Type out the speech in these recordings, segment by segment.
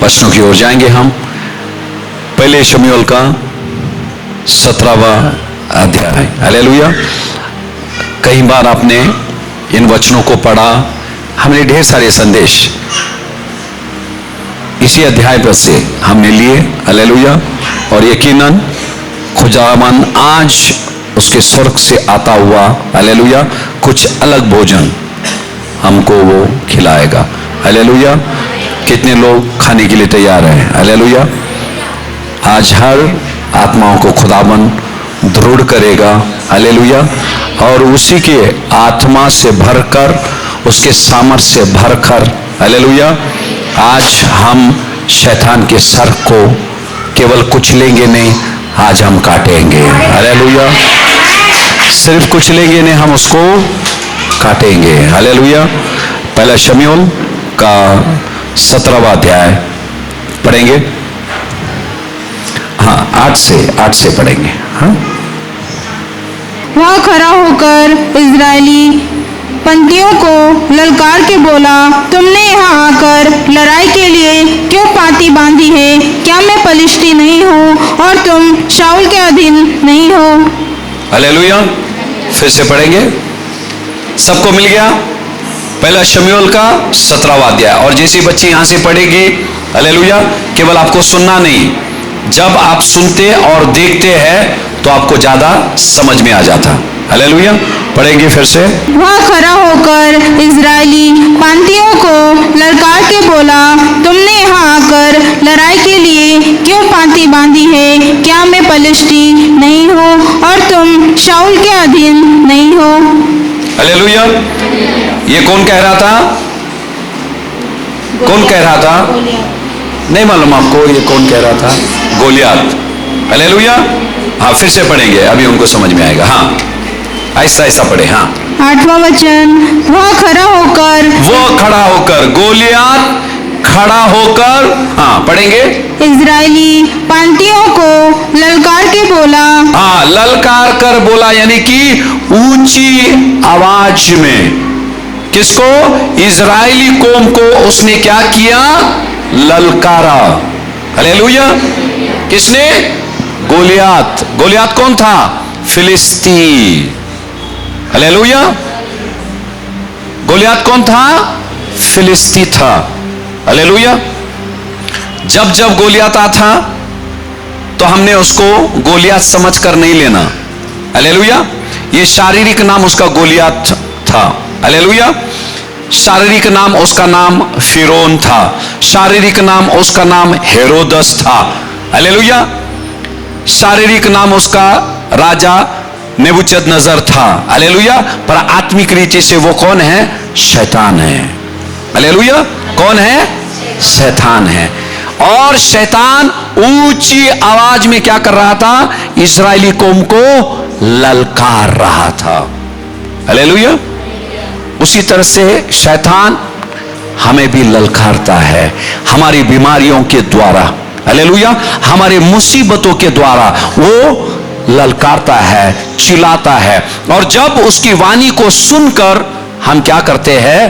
वचनों की ओर जाएंगे हम। पहले शमूएल का 17वां अध्याय। हालेलुया। कई बार आपने इन वचनों को पढ़ा, हमने ढेर सारे संदेश इसी अध्याय पर से हमने लिए। हालेलुया। और यकीनन खुदावन आज उसके स्वर्ग से आता हुआ, हालेलुया, कुछ अलग भोजन हमको वो खिलाएगा। हालेलुया। कितने लोग खाने के लिए तैयार हैं? हालेलुया। आज हर आत्माओं को खुदावन दृढ़ करेगा। हालेलुया। और उसी के आत्मा से भरकर, उसके सामर्थ्य से भरकर, हालेलुया, आज हम शैतान के सर को केवल कुचलेंगे नहीं, आज हम काटेंगे। हालेलुया। सिर्फ कुचलेंगे नहीं, हम उसको काटेंगे। हालेलुया। पहला शमूएल का 17वां अध्याय पढ़ेंगे। हाँ, 8 से पढ़ेंगे। हाँ। वह खड़ा होकर इजरायली पंक्तियों को ललकार के बोला, तुमने यहाँ आकर लड़ाई के लिए क्यों पाती बांधी है? क्या मैं पलिश्ती नहीं हूँ और तुम शाऊल के अधीन नहीं हो? हालेलुया। फिर से पढ़ेंगे। सबको मिल गया? पहला शमूएल का 17वां अध्याय। और जैसे बच्चे यहां से पढ़ेगी, हालेलुया, केवल आपको सुनना नहीं, जब आप सुनते और देखते हैं तो आपको ज्यादा समझ में आ जाता। हालेलुया। पढ़ेंगे फिर से। वह खड़ा होकर इजरायली पंक्तियों को ललकार के बोला, तुमने यहाँ आकर लड़ाई के लिए क्यों पाती बांधी है? क्या मैं पलिश्ती नहीं हूँ और तुम शाऊल के अधीन नहीं हो? हालेलुया। ये कौन कह रहा था? कौन कह रहा था? नहीं मालूम आपको ये कौन कह रहा था? गोलियत। हालेलुया। हाँ, फिर से पढ़ेंगे, अभी उनको समझ में आएगा। हाँ, ऐसा ऐसा पढ़े। हाँ, 8वां वचन। वह खड़ा होकर गोलियत खड़ा होकर, हाँ पढ़ेंगे, इजरायली पंक्तियों को ललकार के बोला। हाँ, ललकार कर बोला, यानी कि ऊंची आवाज में। किसको? इजरायली कौम को उसने क्या किया? ललकारा। हालेलुया। किसने? गोलियत। गोलियत कौन था? फिलिस्ती। हालेलुया। गोलियत कौन था? फिलिस्ती था। हालेलुया। जब जब गोलियत आता तो हमने उसको गोलियत समझकर नहीं लेना। हालेलुया। ये शारीरिक नाम उसका गोलियत था। हालेलुया। शारीरिक नाम उसका नाम फिरौन था। शारीरिक नाम उसका नाम हेरोदस था। हालेलुया। शारीरिक नाम उसका राजा नेबूकदनेस्सर था। हालेलुया। पर आत्मिक रीति से वो कौन है? शैतान है। हालेलुया। कौन है? शैतान है। और शैतान ऊंची आवाज में क्या कर रहा था? इजरायली कौम को ललकार रहा था। हालेलुया। उसी तरह से शैतान हमें भी ललकारता है, हमारी बीमारियों के द्वारा। हालेलुया। हमारे मुसीबतों के द्वारा वो ललकारता है, चिल्लाता है। और जब उसकी वाणी को सुनकर हम क्या करते हैं?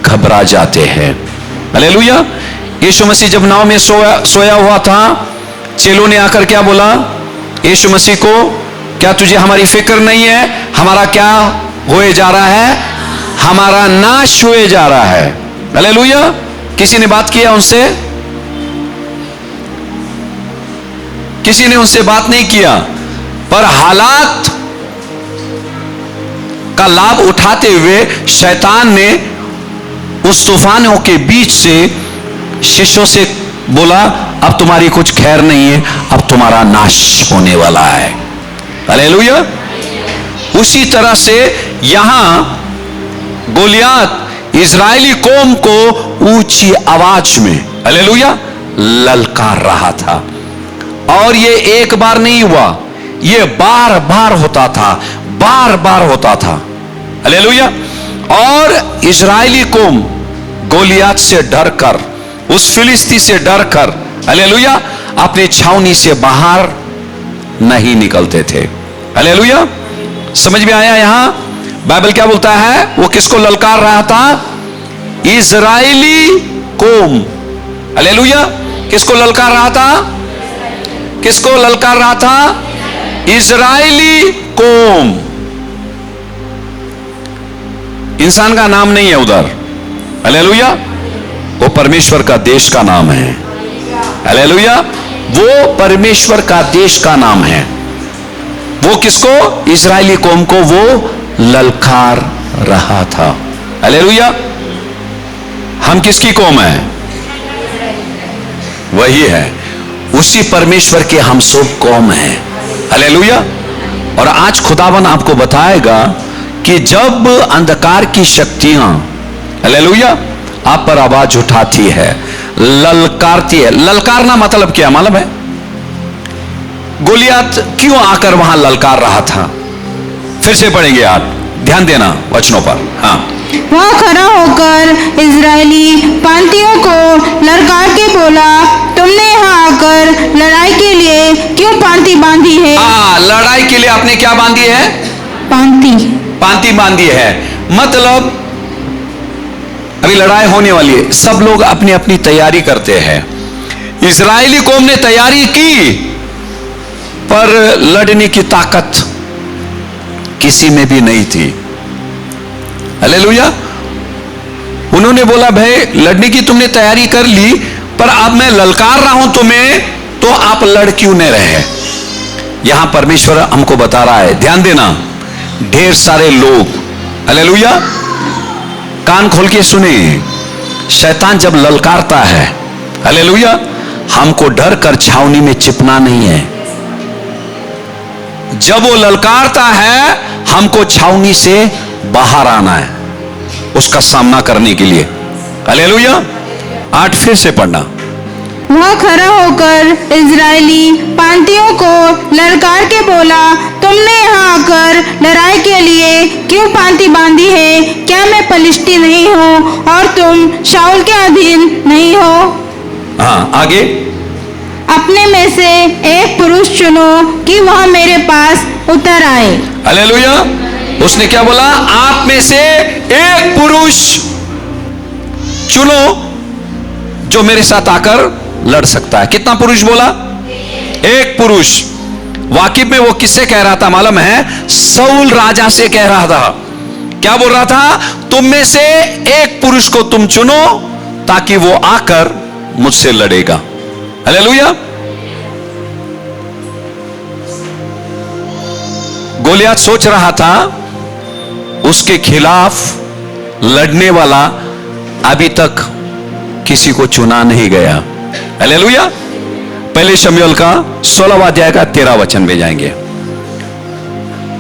घबरा जाते हैं। हालेलुया। यीशु मसीह जब नाव में सोया हुआ था, चेलों ने आकर क्या बोला यीशु मसीह को? क्या तुझे हमारी फिक्र नहीं है? हमारा क्या होए जा रहा है? हमारा नाश हुए जा रहा है। हालेलुया। किसी ने बात किया उनसे? किसी ने उनसे बात नहीं किया। पर हालात का लाभ उठाते हुए शैतान ने उस तूफानों के बीच से शिष्यों से बोला, अब तुम्हारी कुछ खैर नहीं है, अब तुम्हारा नाश होने वाला है। हालेलुया। उसी तरह से यहां गोलियत इजरायली कौम को ऊंची आवाज में, हालेलुया, ललकार रहा था। और ये एक बार नहीं हुआ, ये बार बार होता था, बार बार होता था। हालेलुया। और इजरायली कौम गोलियत से डरकर, उस फिलिस्ती से डरकर, हालेलुया, अपनी छावनी से बाहर नहीं निकलते थे। हालेलुया। समझ में आया? यहां बाइबल क्या बोलता है? वो किसको ललकार रहा था? इजरायली कौम। हालेलुया। किसको ललकार रहा था? किसको ललकार रहा था? इजराइली कौम। इंसान का नाम नहीं है उधर, हालेलुया। वो परमेश्वर का देश का नाम है, हालेलुया। वो परमेश्वर का देश का नाम है। वो किसको? इजराइली कौम को वो ललकार रहा था, हालेलुया। हम किसकी कौम है? वही है, उसी परमेश्वर के हम सब कौम हैं, हालेलुया। और आज खुदावन आपको बताएगा कि जब अंधकार की शक्तियां, हालेलुया, आप पर आवाज उठाती है, ललकारती है। ललकारना मतलब क्या मालूम है? गोलियत क्यों आकर वहां ललकार रहा था? फिर से पढ़ेंगे, आप ध्यान देना वचनों पर। हाँ, वह खड़ा होकर इजरायली पांतियों को ललकार के बोला, तुमने यहाँ आकर लड़ाई के लिए क्यों पांति बांधी है? लड़ाई के लिए आपने क्या बांधी है? पांति बांधी है। मतलब अभी लड़ाई होने वाली है, सब लोग अपनी अपनी तैयारी करते हैं। इजरायली कौम ने तैयारी की, पर लड़ने की ताकत किसी में भी नहीं थी, हालेलुया। उन्होंने बोला, भाई लड़ने की तुमने तैयारी कर ली, पर अब मैं ललकार रहा हूं तुम्हें, तो आप लड़ क्यों नहीं रहे? यहां परमेश्वर हमको बता रहा है, ध्यान देना। ढेर सारे लोग, हालेलुया, कान खोल के सुने। शैतान जब ललकारता है, हालेलुया, हमको डर कर छावनी में छिपना नहीं है। जब वो ललकारता है, हमको छावनी से बाहर आना है, उसका सामना करने के लिए, हालेलुया। 8 फिर से पढ़ना। वह खड़ा होकर इजरायली पांतियों को ललकार के बोला, तुमने यहाँ आकर लड़ाई के लिए क्यों पांति बांधी है? क्या मैं पलिश्ती नहीं हूँ और तुम शाऊल के अधीन नहीं हो? हाँ, आगे। अपने में से एक पुरुष चुनो कि वह मेरे पास उतर आए। हालेलुया। उसने क्या बोला? आप में से एक पुरुष चुनो जो मेरे साथ आकर लड़ सकता है। कितना पुरुष बोला? एक पुरुष। वाकिब में वो किससे कह रहा था मालूम है? शाऊल राजा से कह रहा था। क्या बोल रहा था? तुम में से एक पुरुष को तुम चुनो ताकि वो आकर मुझसे लड़ेगा। हालेलुया। गोलियत सोच रहा था उसके खिलाफ लड़ने वाला अभी तक किसी को चुना नहीं गया। हालेलुया। पहले शमूएल का 16वां अध्याय का 13 वचन में जाएंगे।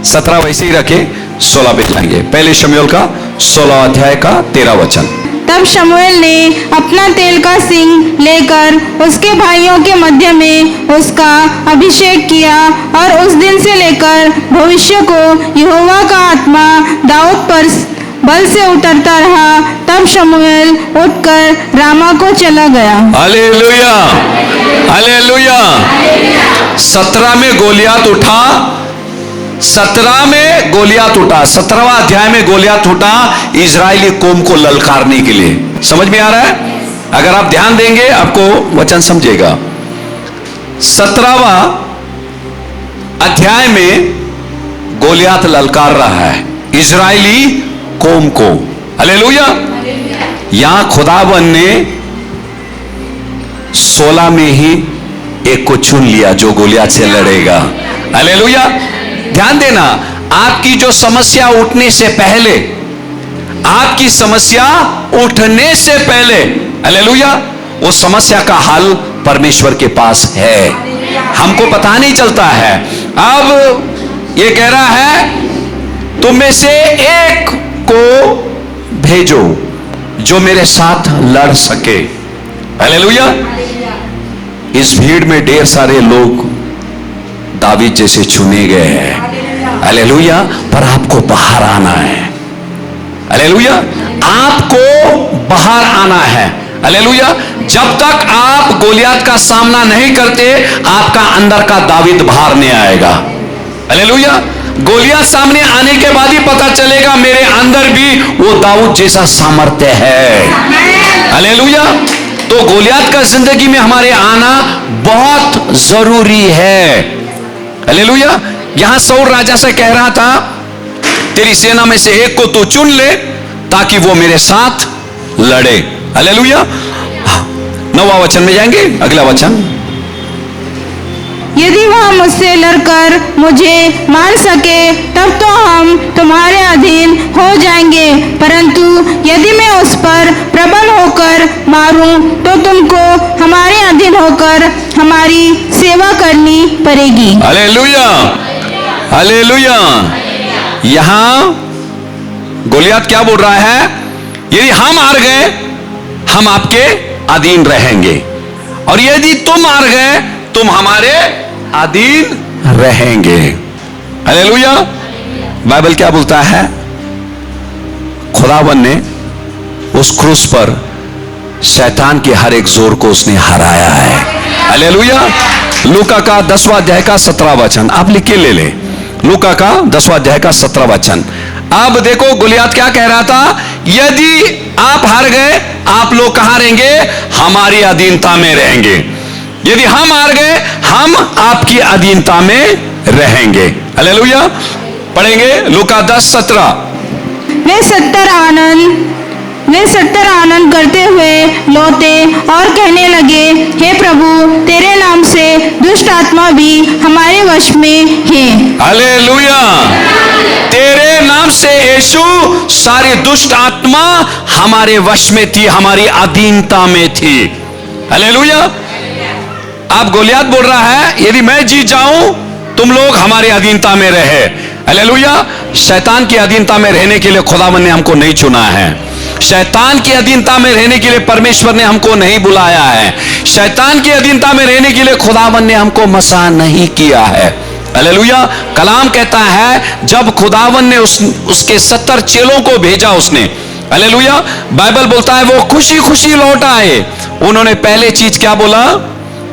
17 वैसे ही रखे, 16 पे जाएंगे। पहले शमूएल का 16वां अध्याय का 13 वचन। तब शमूएल ने अपना तेल का सिंग लेकर उसके भाइयों के मध्य में उसका अभिषेक किया, और उस दिन से लेकर भविष्य को यहोवा का आत्मा दाऊद पर बल से उतरता रहा। तब शमूएल उठकर रामा को चला गया। Hallelujah, hallelujah. 17 में गोलियत उठा, 17 में गोलियत उठा, 17वां अध्याय में गोलियत उठा इजरायली कौम को ललकारने के लिए। समझ में आ रहा है? अगर आप ध्यान देंगे आपको वचन समझेगा। 17वां अध्याय में गोलियत ललकार रहा है इजरायली कौम को। हालेलुया। यहां खुदावन ने 16 में ही एक को चुन लिया जो गोलियत से लड़ेगा। हालेलुया। ध्यान देना, आपकी जो समस्या उठने से पहले, आपकी समस्या उठने से पहले, हालेलुया, वो समस्या का हल परमेश्वर के पास है। हमको पता नहीं चलता है। अब ये कह रहा है तुम में से एक को भेजो जो मेरे साथ लड़ सके। हालेलुया। इस भीड़ में ढेर सारे लोग दावीद जैसे चुने गए हैं। हालेलुया। पर आपको बाहर आना है। हालेलुया। आपको बाहर आना है। हालेलुया। जब तक आप गोलियत का सामना नहीं करते, आपका अंदर का दावीद बाहर नहीं आएगा। हालेलुया। गोलियत सामने आने के बाद ही पता चलेगा मेरे अंदर भी वो दाऊद जैसा सामर्थ्य है। हालेलुया। तो गोलियत का जिंदगी में हमारे आना बहुत जरूरी है। हालेलुया। यहां सऊल राजा से कह रहा था, तेरी सेना में से एक को तू चुन ले ताकि वो मेरे साथ लड़े। हालेलुया। 9वां वचन में जाएंगे, अगला वचन। यदि वह मुझसे लड़कर मुझे मार सके तब तो हम तुम्हारे अधीन हो जाएंगे, परंतु यदि मैं उस पर प्रबल होकर मारूं तो तुमको हमारे अधीन होकर हमारी सेवा करनी पड़ेगी। Hallelujah, hallelujah. यहां गोलियत क्या बोल रहा है? यदि हम हार गए हम आपके अधीन रहेंगे, और यदि तुम हार गए तुम हमारे अधीन रहेंगे। हालेलुया। बाइबल क्या बोलता है? खुदावन ने उस क्रूस पर शैतान के हर एक जोर को उसने हराया है। हालेलुया। लूका का 10वां अध्याय का 17वां वचन आप लिख के ले ले। लूका का 10वां अध्याय का 17वां वचन। अब देखो गोलियत क्या कह रहा था? यदि आप हार गए आप लोग कहां रहेंगे? हमारी अधीनता में रहेंगे। यदि हम हार गए हम आपकी अधीनता में रहेंगे। हालेलुया। पढ़ेंगे लूका 10:17। वे 70 आनंद करते हुए लौटे और कहने लगे, हे प्रभु, तेरे नाम से दुष्ट आत्मा भी हमारे वश में है। हालेलुया। तेरे नाम से यीशु सारी दुष्ट आत्मा हमारे वश में थी, हमारी अधीनता में थी। हालेलुया। अब गोलियत बोल रहा है, यदि मैं जीत जाऊं तुम लोग हमारी अधीनता में रहे। हालेलुया। शैतान की अधीनता में रहने के लिए खुदावन ने हमको नहीं चुना है। शैतान की अधीनता में रहने के लिए परमेश्वर ने हमको नहीं बुलाया है। शैतान की अधीनता में रहने के लिए खुदावन ने हमको मसा नहीं किया है। हालेलुया। कलाम कहता है जब खुदावन ने उसके 70 चेलों को भेजा उसने, हालेलुया, बाइबल बोलता है वो खुशी खुशी लौट आए। उन्होंने पहले चीज क्या बोला?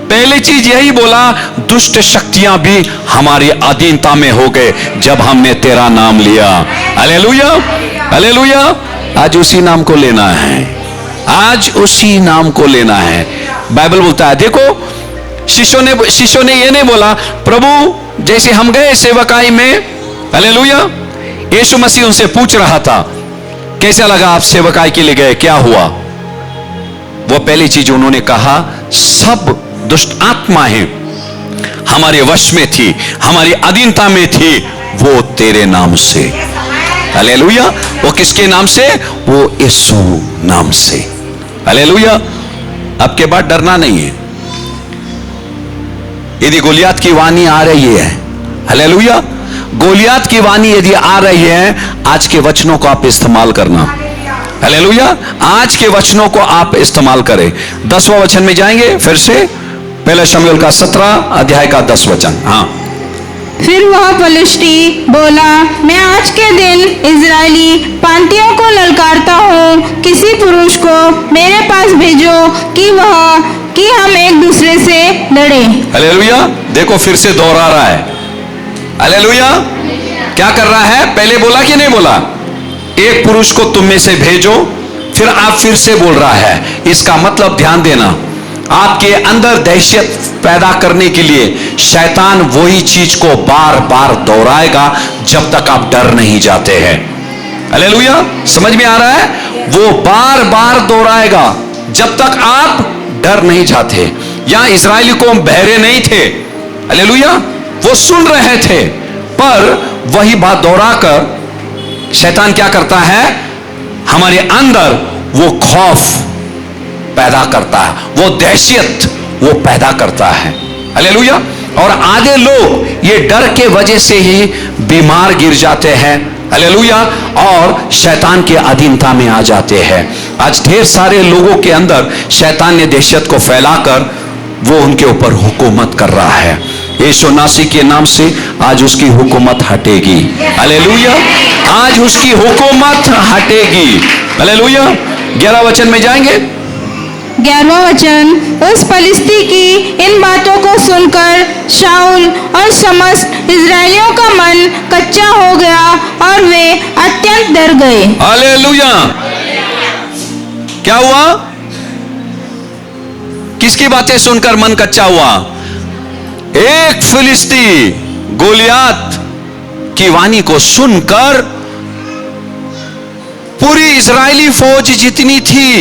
पहली चीज यही बोला, दुष्ट शक्तियां भी हमारी अधीनता में हो गए जब हमने तेरा नाम लिया। Hallelujah, hallelujah. आज उसी नाम को लेना है, आज उसी नाम को लेना है। बाइबल बोलता है, देखो शिष्यों ने ये नहीं बोला प्रभु जैसे हम गए सेवकाई में, हालेलुया, यीशु मसीह उनसे पूछ रहा था कैसा लगा आप सेवकाई के लिए गए, क्या हुआ? वो पहली चीज उन्होंने कहा, सब दुष्ट आत्माएं हमारे वश में थी, हमारी अधीनता में थी, वो तेरे नाम से। हालेलुया। वो किसके नाम से? वो यीशु नाम से। हालेलुया। अब के बाद डरना नहीं है। यदि गोलियत की वाणी आ रही है, हालेलुया, गोलियत की वाणी यदि आ रही है, आज के वचनों को आप इस्तेमाल करना। हालेलुया। आज के वचनों को आप इस्तेमाल करें। 10वां वचन में जाएंगे फिर से, पहला शमूएल का 17 अध्याय का 10 वचन। हाँ। फिर वह पलिश्ती बोला, मैं आज के दिन इजरायली पांतियों को ललकारता हूँ, किसी पुरुष को मेरे पास भेजो कि हम एक दूसरे से लड़े। हालेलुया। देखो फिर से दोहरा रहा है। हालेलुया। क्या कर रहा है? पहले बोला कि नहीं बोला? एक पुरुष को तुम में से भेजो, फिर आप फिर से बोल रहा है। इसका मतलब ध्यान देना, आपके अंदर दहशत पैदा करने के लिए शैतान वही चीज को बार बार दोहराएगा जब तक आप डर नहीं जाते हैं। हालेलुया। समझ में आ रहा है? वो बार बार दोहराएगा जब तक आप डर नहीं जाते। यहां इजरायली कौम बहरे नहीं थे, हालेलुया, वो सुन रहे थे, पर वही बात दोहराकर शैतान क्या करता है? हमारे अंदर वो खौफ पैदा करता है, वो दहशत वो पैदा करता है। हालेलुया। और आधे लोग ये डर के वजह से ही बीमार गिर जाते हैं, हालेलुया, और शैतान के अधीनता में आ जाते हैं। आज ढेर सारे लोगों के अंदर शैतान ने दहशत को फैलाकर वो उनके ऊपर हुकूमत कर रहा है। यीशु नासी के नाम से आज उसकी हुकूमत हटेगी। हालेलुया। आज उसकी हुकूमत हटेगी। हालेलुया। 11 वचन में जाएंगे। 11वां वचन। उस पलिश्ती की इन बातों को सुनकर शाऊल और समस्त इजरायलियों का मन कच्चा हो गया और वे अत्यंत डर गए। हालेलुया। क्या हुआ? किसकी बातें सुनकर मन कच्चा हुआ? एक फिलिस्ती गोलियात की वाणी को सुनकर पूरी इजरायली फौज जितनी थी,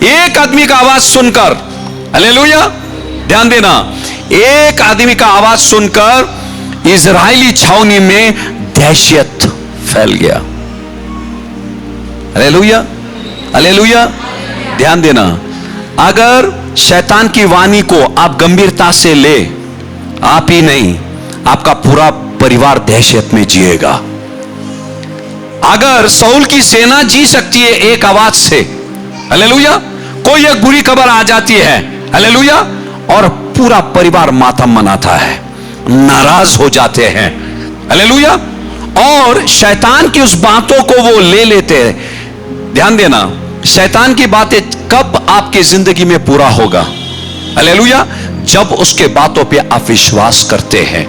एक आदमी का आवाज सुनकर, हालेलुया, ध्यान देना, एक आदमी का आवाज सुनकर इजरायली छावनी में दहशत फैल गया। हालेलुया, हालेलुया, ध्यान देना, अगर शैतान की वाणी को आप गंभीरता से ले, आप ही नहीं, आपका पूरा परिवार दहशत में जिएगा। अगर शाऊल की सेना जी सकती है एक आवाज से, हालेलुया, कोई एक बुरी खबर आ जाती है, हालेलुया, और पूरा परिवार मातम मनाता है, नाराज हो जाते हैं, हालेलुया, और शैतान की उस बातों को वो ले लेते हैं। ध्यान देना, शैतान की बातें कब आपकी जिंदगी में पूरा होगा? हालेलुया, जब उसके बातों पे आप विश्वास करते हैं।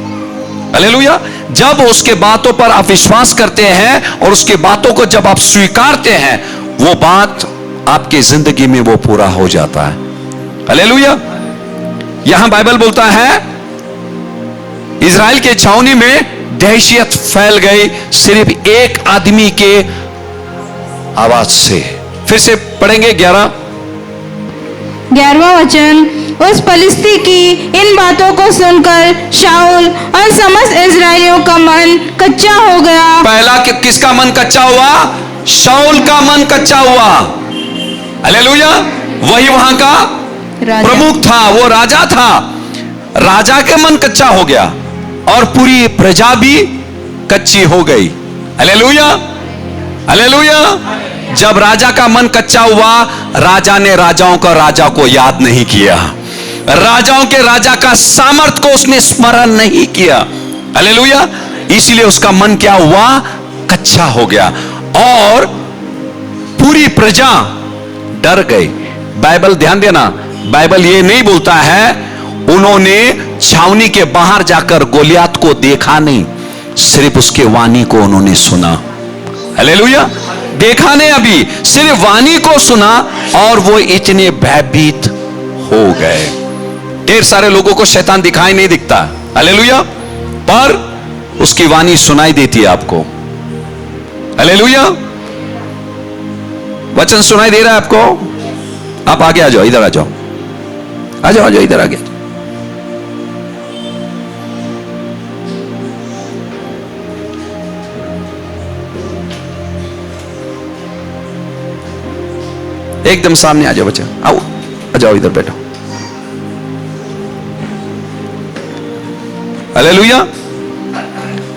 हालेलुया, जब उसके बातों पर आप विश्वास करते हैं और उसके बातों को जब आप स्वीकारते हैं, वो बात आपकी जिंदगी में वो पूरा हो जाता है। हालेलुया, यहां बाइबल बोलता है इजराइल के छावनी में दहशत फैल गई सिर्फ एक आदमी के आवाज से। फिर से पढ़ेंगे 11वां वचन। उस फलिस्ती की इन बातों को सुनकर शाऊल और समस्त इजराइलियों का मन कच्चा हो गया। पहला किसका मन कच्चा हुआ? शाऊल का मन कच्चा हुआ। हालेलुया, वही वहां का प्रमुख था, वो राजा था, राजा के मन कच्चा हो गया और पूरी प्रजा भी कच्ची हो गई। हालेलुया, हालेलुया, जब राजा का मन कच्चा हुआ, राजा ने राजाओं का राजा को याद नहीं किया, राजाओं के राजा का सामर्थ को उसने स्मरण नहीं किया। हालेलुया, इसलिए उसका मन क्या हुआ? कच्चा हो गया और पूरी प्रजा डर गई। बाइबल, ध्यान देना, बाइबल ये नहीं बोलता है उन्होंने छावनी के बाहर जाकर गोलियात को देखा नहीं, सिर्फ उसके वाणी को उन्होंने सुना। हालेलुया, देखा नहीं, अभी सिर्फ वाणी को सुना और वो इतने भयभीत हो गए। ढेर सारे लोगों को शैतान दिखाई नहीं दिखता, हालेलुया, पर उसकी वाणी सुनाई देती है आपको। हालेलुया, वचन सुनाई दे रहा है आपको? आप आगे आ जाओ, इधर आ जाओ, आ जाओ, आ जाओ, इधर आगे। एकदम सामने आ जाओ बच्चा, आओ, आ जाओ, इधर बैठो। हालेलुया,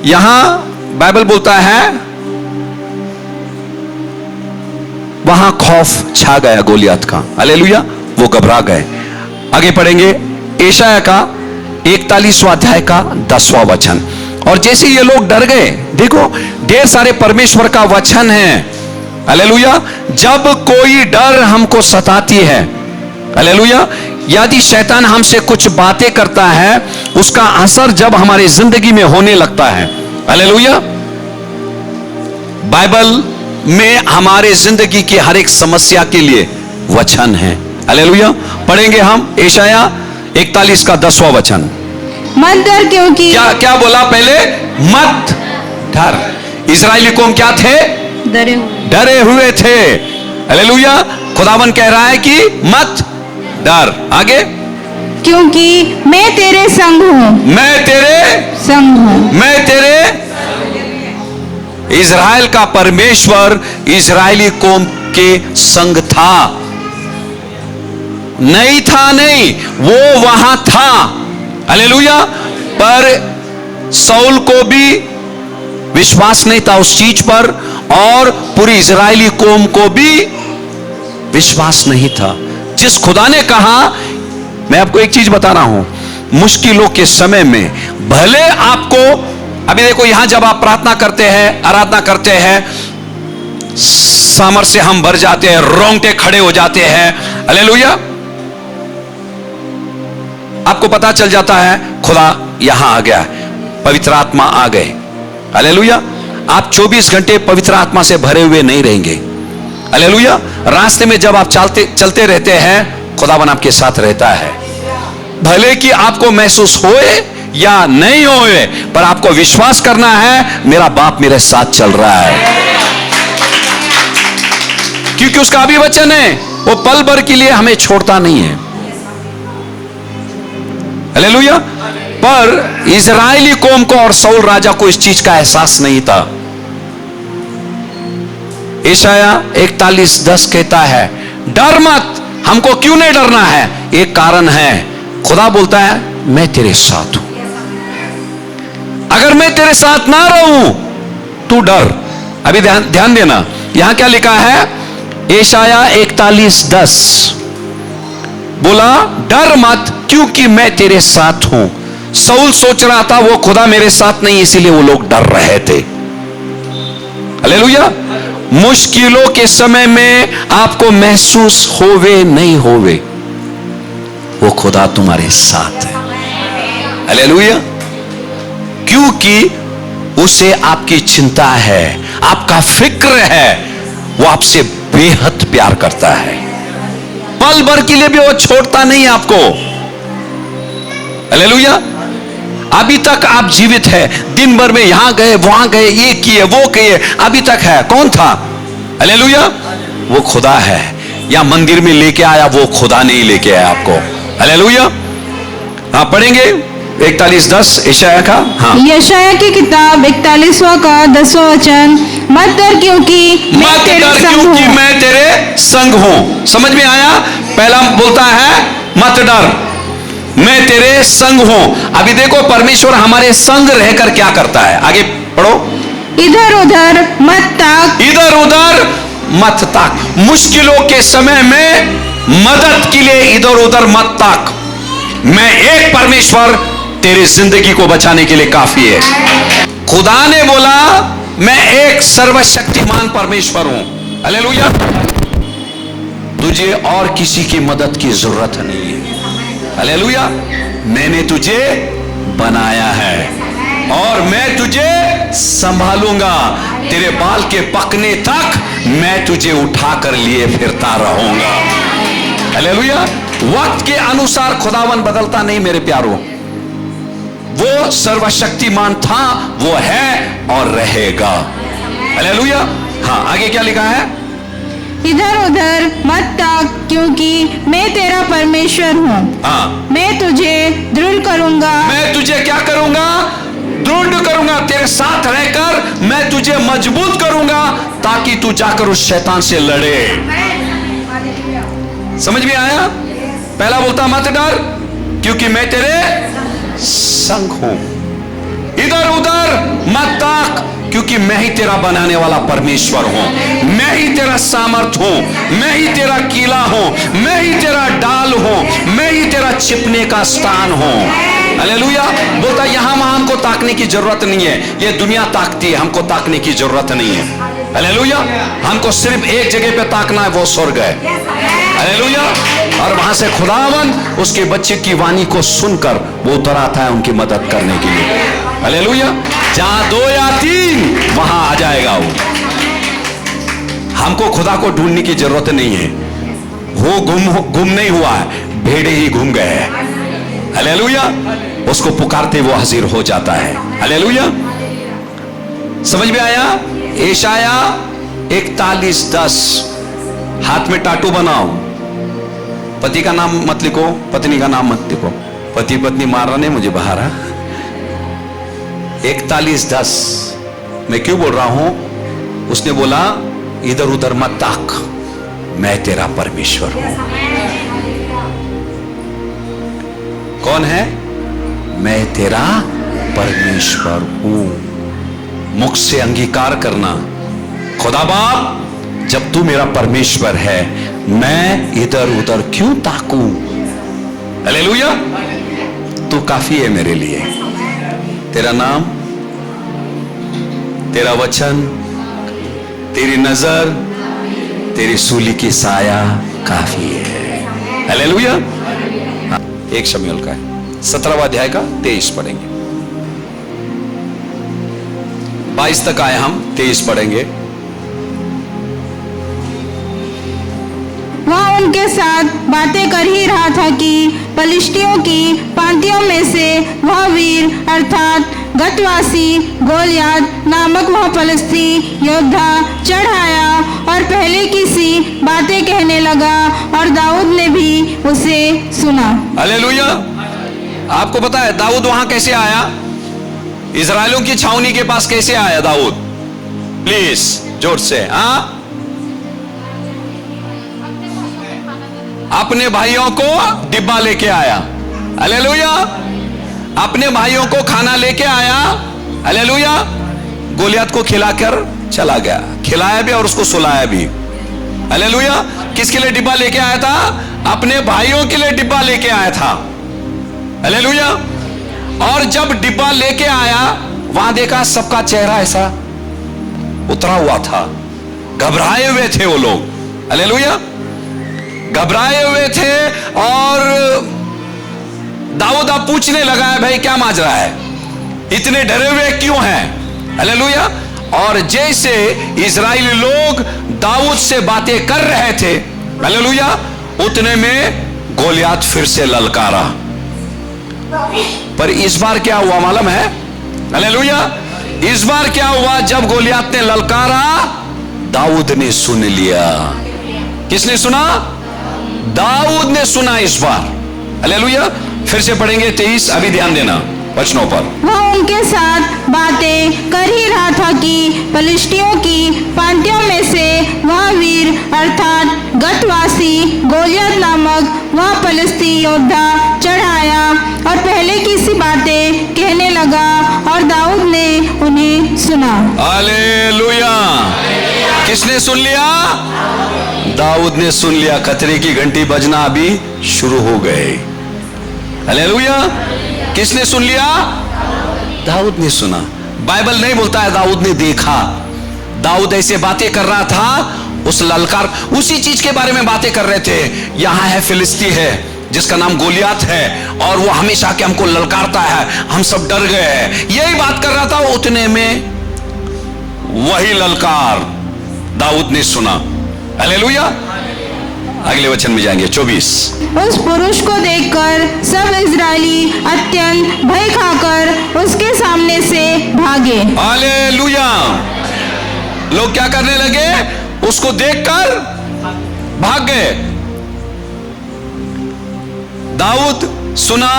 यहां बाइबल बोलता है वहां खौफ छा गया गोलियात का। हालेलुया, वो घबरा गए। आगे पढ़ेंगे एशाया का 41वां अध्याय का 10वां वचन। और जैसे ये लोग डर गए, देखो ढेर सारे परमेश्वर का वचन है। हालेलुया, जब कोई डर हमको सताती है, हालेलुया, यदि शैतान हमसे कुछ बातें करता है, उसका असर जब हमारी जिंदगी में होने लगता है, हालेलुया, बाइबल में हमारे जिंदगी की हर एक समस्या के लिए वचन है। हालेलुया, पढ़ेंगे हम एशाया 41 का 10वां वचन। मत डर, क्योंकि क्या बोला पहले? मत डर। इजरायली कौम क्या थे? डरे हुए थे। हालेलुया, खुदावन कह रहा है कि मत डर। आगे, क्योंकि मैं तेरे संग हूं, मैं तेरे संग हूं, मैं तेरे। इजराइल का परमेश्वर इजरायली कौम के संग था, नहीं था नहीं, वो वहां था। हालेलुया, पर शाऊल को भी विश्वास नहीं था उस चीज पर और पूरी इजरायली कौम को भी विश्वास नहीं था। जिस खुदा ने कहा, मैं आपको एक चीज बता रहा हूं, मुश्किलों के समय में भले आपको, अभी देखो यहां जब आप प्रार्थना करते हैं, आराधना करते हैं, सामर्थ से हम भर जाते हैं, रोंगटे खड़े हो जाते हैं। हालेलुया, आपको पता चल जाता है खुदा यहां आ गया, पवित्र आत्मा आ गए। हालेलुया, आप 24 घंटे पवित्र आत्मा से भरे हुए नहीं रहेंगे। हालेलुया, रास्ते में जब आप चलते रहते हैं, खुदावन आपके साथ रहता है। भले कि आपको महसूस होए या नहीं होए, पर आपको विश्वास करना है मेरा बाप मेरे साथ चल रहा है, क्योंकि उसका अभी वचन है वो पल भर के लिए हमें छोड़ता नहीं है। हालेलुया। पर इजरायली कौम को और शाऊल राजा को इस चीज का एहसास नहीं था। यशायाह 41:10 कहता है, डर मत, हमको क्यों नहीं डरना है? एक कारण है, खुदा बोलता है मैं तेरे साथ हूं। अगर मैं तेरे साथ ना रहूं तू डर। अभी ध्यान देना, यहां क्या लिखा है? यशायाह 41:10 बोला डर मत क्योंकि मैं तेरे साथ हूं। शाऊल सोच रहा था वो खुदा मेरे साथ नहीं, इसीलिए वो लोग डर रहे थे। हालेलुया। मुश्किलों के समय में आपको महसूस होवे नहीं होवे, वो खुदा तुम्हारे साथ है। हालेलुया। क्योंकि उसे आपकी चिंता है, आपका फिक्र है, वो आपसे बेहद प्यार करता है। पल भर के लिए भी वो छोड़ता नहीं आपको। हालेलुया। अभी तक आप जीवित है, दिन भर में यहां गए वहां गए, ये किए वो किए, अभी तक है। कौन था? हालेलुया। वो खुदा है। या मंदिर में लेके आया वो खुदा नहीं लेके आया आपको। हालेलुया। हाँ पढ़ेंगे 41:10 यशायाह का। हाँ, यशायाह की किताब 41वां का 10वां वचन, मत डर क्योंकि मैं मत तेरे डर संग क्योंकि हूं। मैं तेरे संग हूं। समझ में आया? पहला बोलता है मत डर, मैं तेरे संग हूं। अभी देखो परमेश्वर हमारे संग रहकर क्या करता है, आगे पढ़ो। इधर उधर मत ताक, इधर उधर मत ताक। मुश्किलों के समय में मदद के लिए इधर उधर मत ताक। मैं एक परमेश्वर तेरी जिंदगी को बचाने के लिए काफी है। खुदा ने बोला मैं एक सर्वशक्तिमान परमेश्वर हूं। हालेलुया। तुझे और किसी की मदद की जरूरत नहीं है। हालेलुया। मैंने तुझे बनाया है और मैं तुझे संभालूंगा। तेरे बाल के पकने तक मैं तुझे उठाकर लिए फिरता रहूंगा। हालेलुया। वक्त के अनुसार खुदावन बदलता नहीं मेरे प्यारों। वो सर्वशक्तिमान था, वो है और रहेगा। हालेलुया। हाँ आगे क्या लिखा है? इधर उधर मत ताक क्योंकि मैं तेरा परमेश्वर हूँ। हाँ, मैं तुझे दृढ़ करूंगा, मैं तुझे क्या करूंगा? दृढ़ करूंगा। तेरे साथ रहकर मैं तुझे मजबूत करूंगा ताकि तू जाकर उस शैतान से लड़े। समझ में आया? पहला बोलता मत डर क्योंकि मैं तेरे संग हूं। इधर उधर मत ताक क्योंकि मैं ही तेरा बनाने वाला परमेश्वर हूं। मैं ही तेरा सामर्थ हूं, मैं ही तेरा किला हूं, मैं ही तेरा डाल हूं, मैं ही तेरा छिपने का स्थान हूं। हालेलुया। बोलता यहां वहां हमको ताकने की जरूरत नहीं है, ये दुनिया ताकती है, हमको ताकने की जरूरत नहीं है। हालेलुया। हमको सिर्फ एक जगह पे ताकना है, वो स्वर्ग है। हालेलुया। और वहां से खुदावन उसके बच्चे की वाणी को सुनकर वो उतर आता है उनकी मदद करने के लिए। हालेलुया। जहां 2 या 3 वहां आ जाएगा वो। हमको खुदा को ढूंढने की जरूरत नहीं है, वो गुम नहीं हुआ है, भेड़े ही घूम गए हैं। हालेलुया। उसको पुकारते वो हाजिर हो जाता है। हालेलुया। समझ में आया? यशायाह 41:10 हाथ में टाटू बनाओ। पति का नाम मत लिखो, पत्नी का नाम मत लिखो। पति पत्नी मार रहा नहीं मुझे बाहर। 41:10 मैं क्यों बोल रहा हूं? उसने बोला इधर उधर मत ताक, मैं तेरा परमेश्वर हूं। कौन है? मैं तेरा परमेश्वर हूं। मुख से अंगीकार करना, खुदा बाप जब तू मेरा परमेश्वर है मैं इधर उधर क्यों ताकूं? हालेलुया। तू काफी है मेरे लिए। तेरा नाम, तेरा वचन, तेरी नजर, तेरी सूली की साया काफी है। हालेलुया। एक शमूएल का है 17वां अध्याय का 23 पढ़ेंगे। 22 तक आए हम, 23 पढ़ेंगे। वह उनके साथ बातें कर ही रहा था कि पलिश्तियों की पांतियों में से वह वीर अर्थात गतवासी गोलियात नामक वह फलिस्ती योद्धा चढ़ आया और पहले की सी बातें कहने लगा और दाऊद ने भी उसे सुना। हालेलुया। आपको पता है दाऊद वहां कैसे आया? इजराइलों की छावनी के पास कैसे आया दाऊद? प्लीज जोर से। अपने भाइयों को डिब्बा लेके आया। हालेलुया। अपने भाइयों को खाना लेके आया। हालेलुया। गोलियत को खिलाकर चला गया, खिलाया भी और उसको सुलाया भी। हालेलुया। किसके लिए डिब्बा लेके आया था? अपने भाइयों के लिए डिब्बा लेके आया था। हालेलुया। और जब डिब्बा लेके आया वहां देखा सबका चेहरा ऐसा उतरा हुआ था, घबराए हुए थे वो लोग। हालेलुया। घबराए हुए थे और दाऊद अब पूछने लगा है, भाई क्या माजरा है, इतने डरे हुए क्यों हैं? हालेलुया। और जैसे इजराइली लोग दाऊद से बातें कर रहे थे, हालेलुया, उतने में गोलियत फिर से ललकारा। पर इस बार क्या हुआ मालूम है? हालेलुया। इस बार क्या हुआ? जब गोलियत ने ललकारा दाऊद ने सुन लिया। किसने सुना? दाऊद ने सुना इस बार। हालेलुया। फिर से पढ़ेंगे 23, अभी ध्यान देना वचनों पर। वह उनके साथ बातें कर ही रहा था कि पलिश्तियों की पांतियों में से वह वीर अर्थात गतवासी गोलियत नामक वह फलिस्ती योद्धा चढ़ आया और पहले की सी बातें कहने लगा और दाऊद ने उन्हें सुना। हालेलुया। किसने सुन लिया? दाऊद ने सुन लिया। खतरे की घंटी बजना अभी शुरू हो गए। हालेलुया। किसने सुन लिया? दाऊद ने सुना। बाइबल नहीं बोलता है दाऊद ने देखा। दाऊद ऐसे बातें कर रहा था, उस ललकार उसी चीज के बारे में बातें कर रहे थे। यहां है फिलिस्ती है जिसका नाम गोलियत है और वो हमेशा के हमको ललकारता है, हम सब डर गए हैं, यही बात कर रहा था। उतने में वही ललकार दाऊद ने सुना। हालेलुया। अगले वचन में जाएंगे 24। उस पुरुष को देखकर सब इजरायली अत्यंत भय खाकर उसके सामने से भागे। हालेलुया। लोग क्या करने लगे? उसको देखकर भाग गए। दाऊद सुना,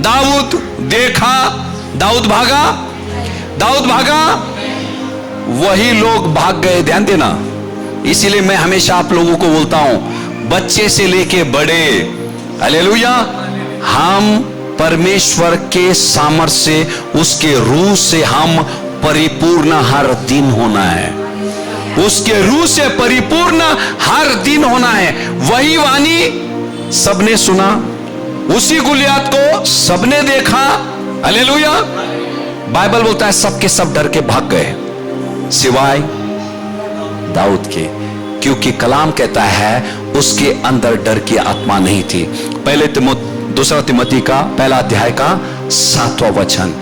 दाऊद देखा, दाऊद भागा, दाऊद भागा, वही लोग भाग गए। ध्यान देना। इसीलिए मैं हमेशा आप लोगों को बोलता हूं, बच्चे से लेके बड़े, हालेलुया, हम परमेश्वर के सामर्थ्य से, उसके रूह से हम परिपूर्ण हर दिन होना है। उसके रूह से परिपूर्ण हर दिन होना है। वही वाणी सबने सुना, उसी गोलियत को सबने देखा। हालेलुया। बाइबल बोलता है सबके सब डर के भाग गए सिवाय दाऊद के, क्योंकि कलाम कहता है उसके अंदर डर की आत्मा नहीं थी। दूसरा तिमोथी का 1 अध्याय का 7वां वचन,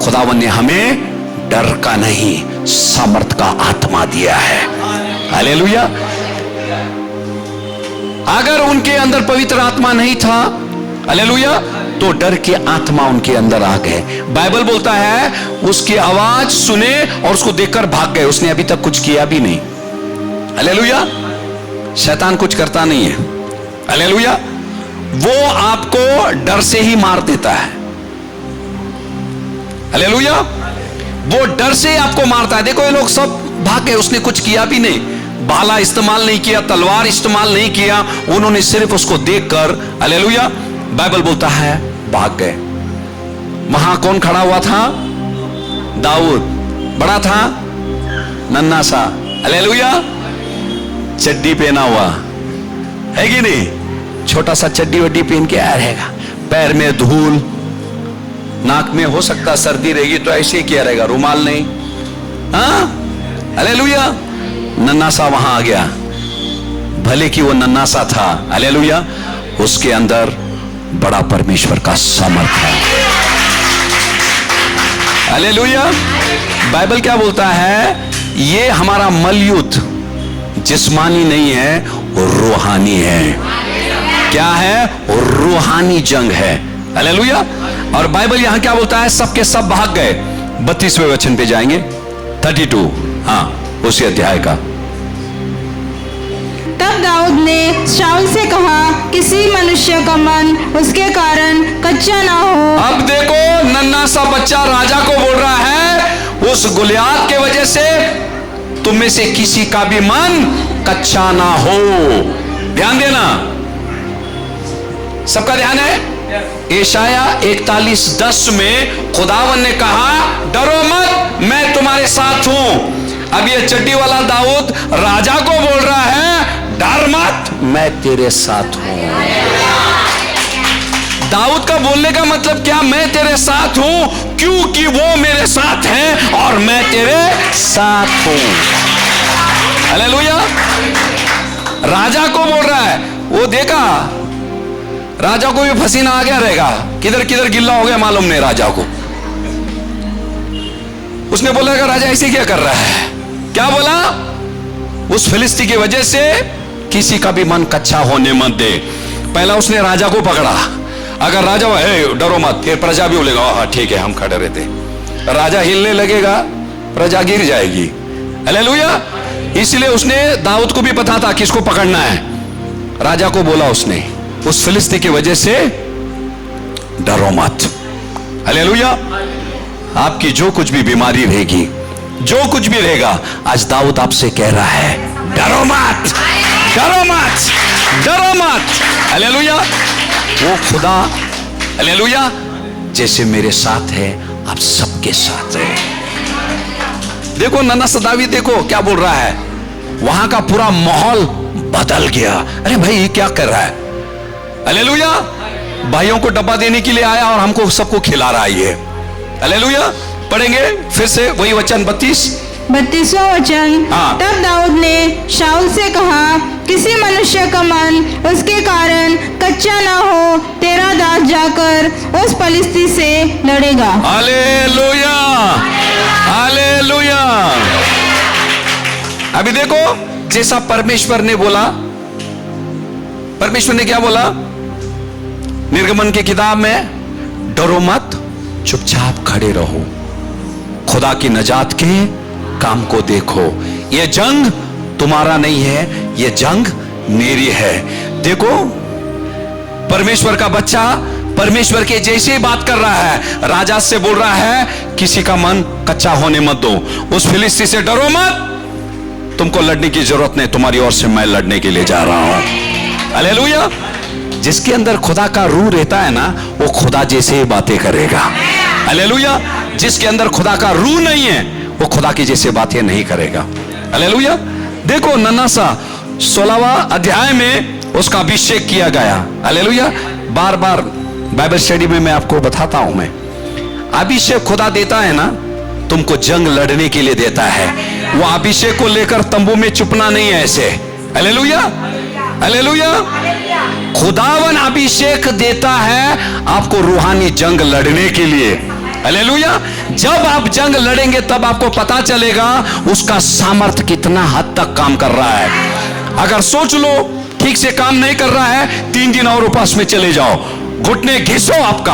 खुदावन ने हमें डर का नहीं सामर्थ का आत्मा दिया है। हालेलुया। अगर उनके अंदर पवित्र आत्मा नहीं था, हालेलुया, तो डर की आत्मा उनके अंदर आ गए। बाइबल बोलता है उसकी आवाज सुने और उसको देखकर भाग गए। उसने अभी तक कुछ किया भी नहीं। हालेलुया। शैतान कुछ करता नहीं है। हालेलुया। वो आपको डर से ही मार देता है। हालेलुया। वो डर से आपको मारता है। देखो ये लोग सब भाग गए, उसने कुछ किया भी नहीं, भाला इस्तेमाल नहीं किया, तलवार इस्तेमाल नहीं किया, उन्होंने सिर्फ उसको देखकर, हालेलुया, बाइबल बोलता है भाग गए। वहां कौन खड़ा हुआ था? दाऊद। बड़ा था, नन्हा सा, हालेलुया, चड्डी पहना हुआ है कि नहीं? छोटा सा चड्डी वड्डी पहन के आया रहेगा, पैर में धूल, नाक में हो सकता सर्दी रहेगी तो ऐसे ही किया रहेगा, रुमाल नहीं। हाँ, हालेलुया। नन्हा सा वहां आ गया, भले कि वो नन्हा सा था, हालेलुया, उसके अंदर बड़ा परमेश्वर का सामर्थ है। हालेलुया। बाइबल क्या बोलता है? ये हमारा मलयुद्ध जिस्मानी नहीं है, रूहानी है। क्या है? रूहानी जंग है। हालेलुया। और बाइबल यहां क्या बोलता है? सबके सब भाग गए। 32वें वचन पे जाएंगे, 32, हाँ, उसी अध्याय का। तब दाऊद ने शाऊल से कहा, किसी मनुष्य का मन उसके कारण कच्चा ना हो। अब देखो, नन्हा सा बच्चा राजा को बोल रहा है, उस गुलियात के वजह से तुम में से किसी का भी मन कच्चा ना हो। ध्यान देना, सबका ध्यान है। यशाया 41:10 में खुदावन ने कहा, डरो मत, मैं तुम्हारे साथ हूं। अब ये चड्डी वाला दाऊद राजा को बोल रहा है, डर मत, मैं तेरे साथ हूं। दाऊद का बोलने का मतलब क्या? मैं तेरे साथ हूं, क्योंकि वो मेरे साथ है और मैं तेरे साथ हूं। हालेलुया। राजा को बोल रहा है। वो देखा, राजा को भी पसीना आ गया रहेगा, किधर किधर गिल्ला हो गया मालूम नहीं राजा को। उसने बोला कि राजा ऐसे क्या कर रहा है? क्या बोला? उस फिलिस्ती की वजह से किसी का भी मन कच्चा होने मत दे। पहला उसने राजा को पकड़ा। अगर राजा डरो मत, फिर प्रजा भी बोलेगा हाँ ठीक है हम खड़े रहते। राजा हिलने लगेगा, प्रजा गिर जाएगी। हालेलुया। इसलिए उसने, दाऊद को भी पता था किसको पकड़ना है। राजा को बोला उसने, उस फिलिस्ती की वजह से डरो मत। हालेलुया। आपकी जो कुछ भी बीमारी रहेगी, जो कुछ भी रहेगा, आज दाऊद आपसे कह रहा है, डरो मत, डरो मत, डरो मत। हालेलुया। वो खुदा, हालेलुया, जैसे मेरे साथ है, आप सबके साथ है। देखो नन्हा सा दाऊद, देखो क्या बोल रहा है। वहां का पूरा माहौल बदल गया। अरे भाई ये क्या कर रहा है? हालेलुया। भाइयों को डब्बा देने के लिए आया और हमको सबको खिला रहा है ये। हालेलुया। पढ़ेंगे फिर से वही वचन 32वां वचन। हाँ। तब दाऊद ने शाऊल से कहा, किसी मनुष्य का मन उसके कारण कच्चा ना हो, तेरा दास जाकर उस फिलिस्ती से लड़ेगा। Hallelujah, hallelujah. अभी देखो, जैसा परमेश्वर ने बोला, परमेश्वर ने क्या बोला निर्गमन की किताब में, डरो मत, चुपचाप खड़े रहो, खुदा की नजात के काम को देखो। यह जंग तुम्हारा नहीं है, यह जंग मेरी है। देखो, परमेश्वर का बच्चा परमेश्वर के जैसे ही बात कर रहा है, राजा से बोल रहा है, किसी का मन कच्चा होने मत दो, उस फिलिस्ती से डरो मत, तुमको लड़ने की जरूरत नहीं, तुम्हारी ओर से मैं लड़ने के लिए जा रहा हूं। हालेलुया। जिसके अंदर खुदा का रूह रहता है ना, वो खुदा जैसे ही बातें करेगा। हालेलुया। जिसके अंदर खुदा का रूह नहीं है, वो खुदा की जैसे बातें नहीं करेगा। हालेलुया। देखो नन्हा सा 16वां अध्याय में उसका अभिषेक किया गया। हालेलुया। बार बार बाइबल स्टडी में मैं आपको बताता हूं, मैं अभिषेक खुदा देता है ना, तुमको जंग लड़ने के लिए देता है। वो अभिषेक को लेकर तंबू में छुपना नहीं है ऐसे। Hallelujah, hallelujah. खुदावन अभिषेक देता है आपको रूहानी जंग लड़ने के लिए। हालेलुया। जब आप जंग लड़ेंगे तब आपको पता चलेगा उसका सामर्थ्य कितना हद तक काम कर रहा है। अगर सोच लो ठीक से काम नहीं कर रहा है, 3 दिन और उपास में चले जाओ, घुटने घिसो आपका।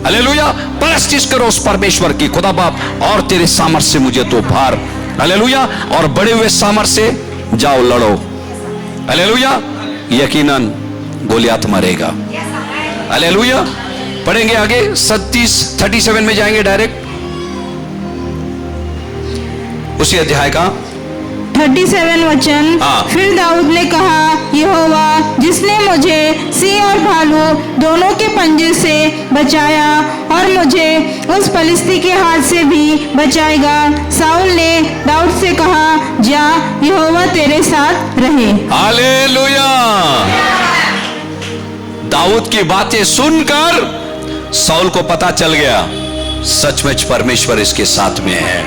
हालेलुया। परस्तिश करो उस परमेश्वर की, खुदा बाप और तेरे सामर्थ्य से मुझे तो भार। हालेलुया। और बड़े हुए सामर्थ्य से जाओ लड़ो। हालेलुया। यकीनन गोलियात मरेगा। हालेलुया। पढ़ेंगे आगे 37 में जाएंगे डायरेक्ट, उसी अध्याय का 37 वचन। हाँ। फिर दाऊद ने कहा, यहोवा जिसने मुझे सिंह और भालू दोनों के पंजे से बचाया और मुझे उस फिलिस्ती के हाथ से भी बचाएगा। शाऊल ने दाऊद से कहा, जा, यहोवा तेरे साथ रहे। हालेलुया। दाऊद की बातें सुनकर शाऊल को पता चल गया, सचमुच परमेश्वर इसके साथ में है।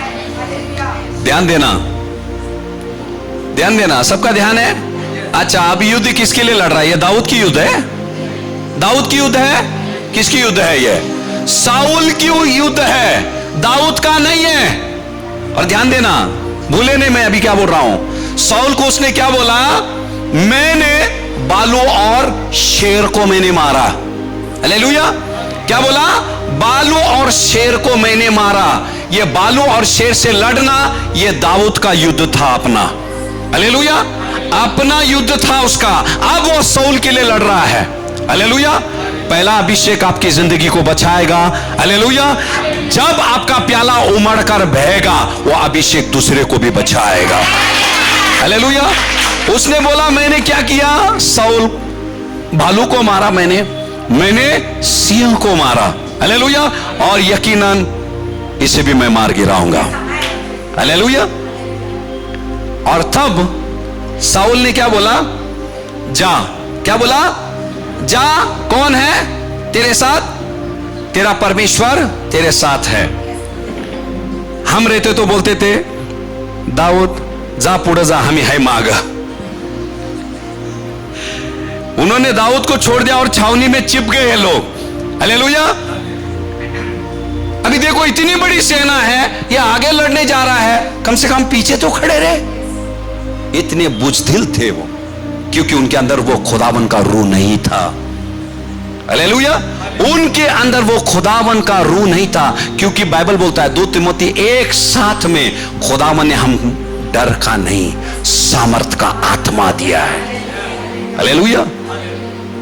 ध्यान देना, ध्यान देना, सबका ध्यान है। अच्छा, अब युद्ध किसके लिए लड़ रहा है? ये दाऊद की युद्ध है, दाऊद की युद्ध है। किसकी युद्ध है? ये शाऊल की युद्ध है, दाऊद का नहीं है। और ध्यान देना, भूले नहीं मैं अभी क्या बोल रहा हूं। शाऊल को उसने क्या बोला? मैंने बालू और शेर को मैंने मारा। हालेलुया। क्या बोला? बालू और शेर को मैंने मारा। ये बालू और शेर से लड़ना, ये दाऊद का युद्ध था अपना। हालेलुया। अपना युद्ध था उसका। अब वो शाऊल के लिए लड़ रहा है। हालेलुया। पहला अभिषेक आपकी जिंदगी को बचाएगा। हालेलुया। जब आपका प्याला उमड़ कर बहेगा, वो अभिषेक दूसरे को भी बचाएगा। हालेलुया। उसने बोला मैंने क्या किया? शाऊल भालू को मारा, मैंने सिंह को मारा। हालेलुया। और यकीनन इसे भी मैं मार गिराऊंगा। हालेलुया। और तब शाऊल ने क्या बोला? जा। क्या बोला? जा। कौन है तेरे साथ? तेरा परमेश्वर तेरे साथ है। हम रहते तो बोलते थे दाऊद जा पुढे जा, हम है माग। उन्होंने दाऊद को छोड़ दिया और छावनी में चिप गए हैं लोग। हालेलुया। अभी देखो इतनी बड़ी सेना है, ये आगे लड़ने जा रहा है, कम से कम पीछे तो खड़े रहे। इतने बुजदिल थे वो, क्योंकि उनके अंदर वो खुदावन का रूह नहीं था। हालेलुया। उनके अंदर वो खुदावन का रूह नहीं था, क्योंकि बाइबल बोलता है 2 तिमोथी 1:7 में खुदावन ने हम डर का नहीं सामर्थ का आत्मा दिया है। हालेलुया।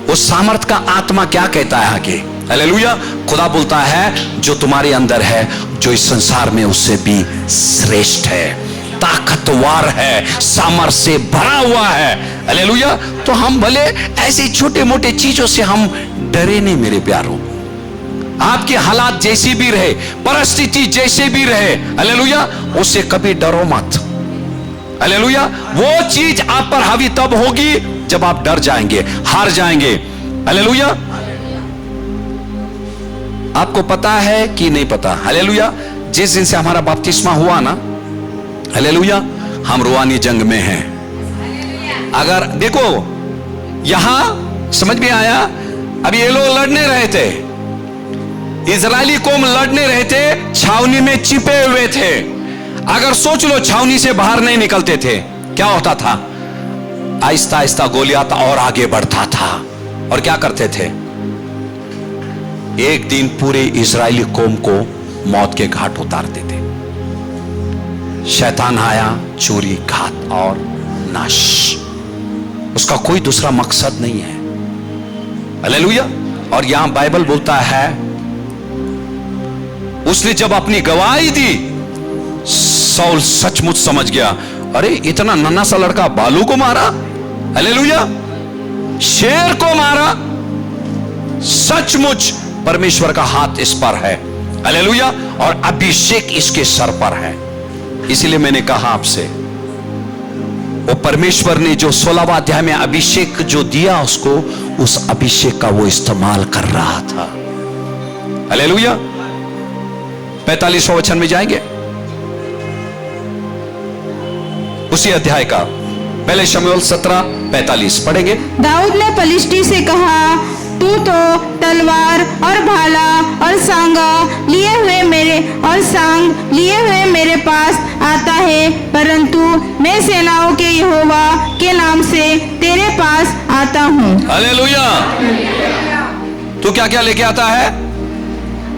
वो सामर्थ का आत्मा क्या कहता है आगे? हालेलुया। खुदा बोलता है जो तुम्हारे अंदर है, जो इस संसार में उससे भी श्रेष्ठ है, ताकतवर है, सामर्थ से भरा हुआ है। हालेलुया। तो हम भले ऐसे छोटे मोटे चीजों से हम डरे नहीं मेरे प्यारों। आपके हालात जैसी भी रहे, परिस्थिति जैसे भी रहे, हालेलुया, उससे कभी डरो मत। हालेलुया। वो चीज आप पर हावी तब होगी जब आप डर जाएंगे, हार जाएंगे। हालेलुया। आपको पता है कि नहीं पता? हालेलुया। जिस दिन से हमारा बपतिस्मा हुआ ना, हालेलुया, हम रूहानी जंग में हैं। अगर देखो यहां समझ में आया, अभी ये लोग लड़ने रहे थे, इजरायली कौम लड़ने रहे थे, छावनी में छिपे हुए थे। अगर सोच लो छावनी से बाहर नहीं निकलते थे, क्या होता था? आहिस्ता आहिस्ता गोलियात और आगे बढ़ता था। और क्या करते थे? एक दिन पूरे इजरायली कौम को मौत के घाट उतारते थे। शैतान आया, चोरी, घात और नाश। उसका कोई दूसरा मकसद नहीं है। हालेलुया। और यहां बाइबल बोलता है उसने जब अपनी गवाही दी, शाऊल सचमुच समझ गया, अरे इतना नन्हा सा लड़का बालू को मारा, हालेलुया, शेर को मारा, सचमुच परमेश्वर का हाथ इस पर है। हालेलुया। और अभिषेक इसके सर पर है। इसीलिए मैंने कहा आपसे, वो परमेश्वर ने जो 16वां अध्याय में अभिषेक जो दिया उसको, उस अभिषेक का वो इस्तेमाल कर रहा था। हालेलुया। 45वां वचन में जाएंगे, उसी अध्याय का, पहले शमूएल 17:45 पढ़ेंगे। दाऊद ने पलिश्ती से कहा, तू तो तलवार और भाला और सांगा लिए हुए मेरे पास आता है, परंतु मैं सेनाओं के यहोवा के नाम से तेरे पास आता हूँ। हालेलुया। तू क्या क्या लेके आता है?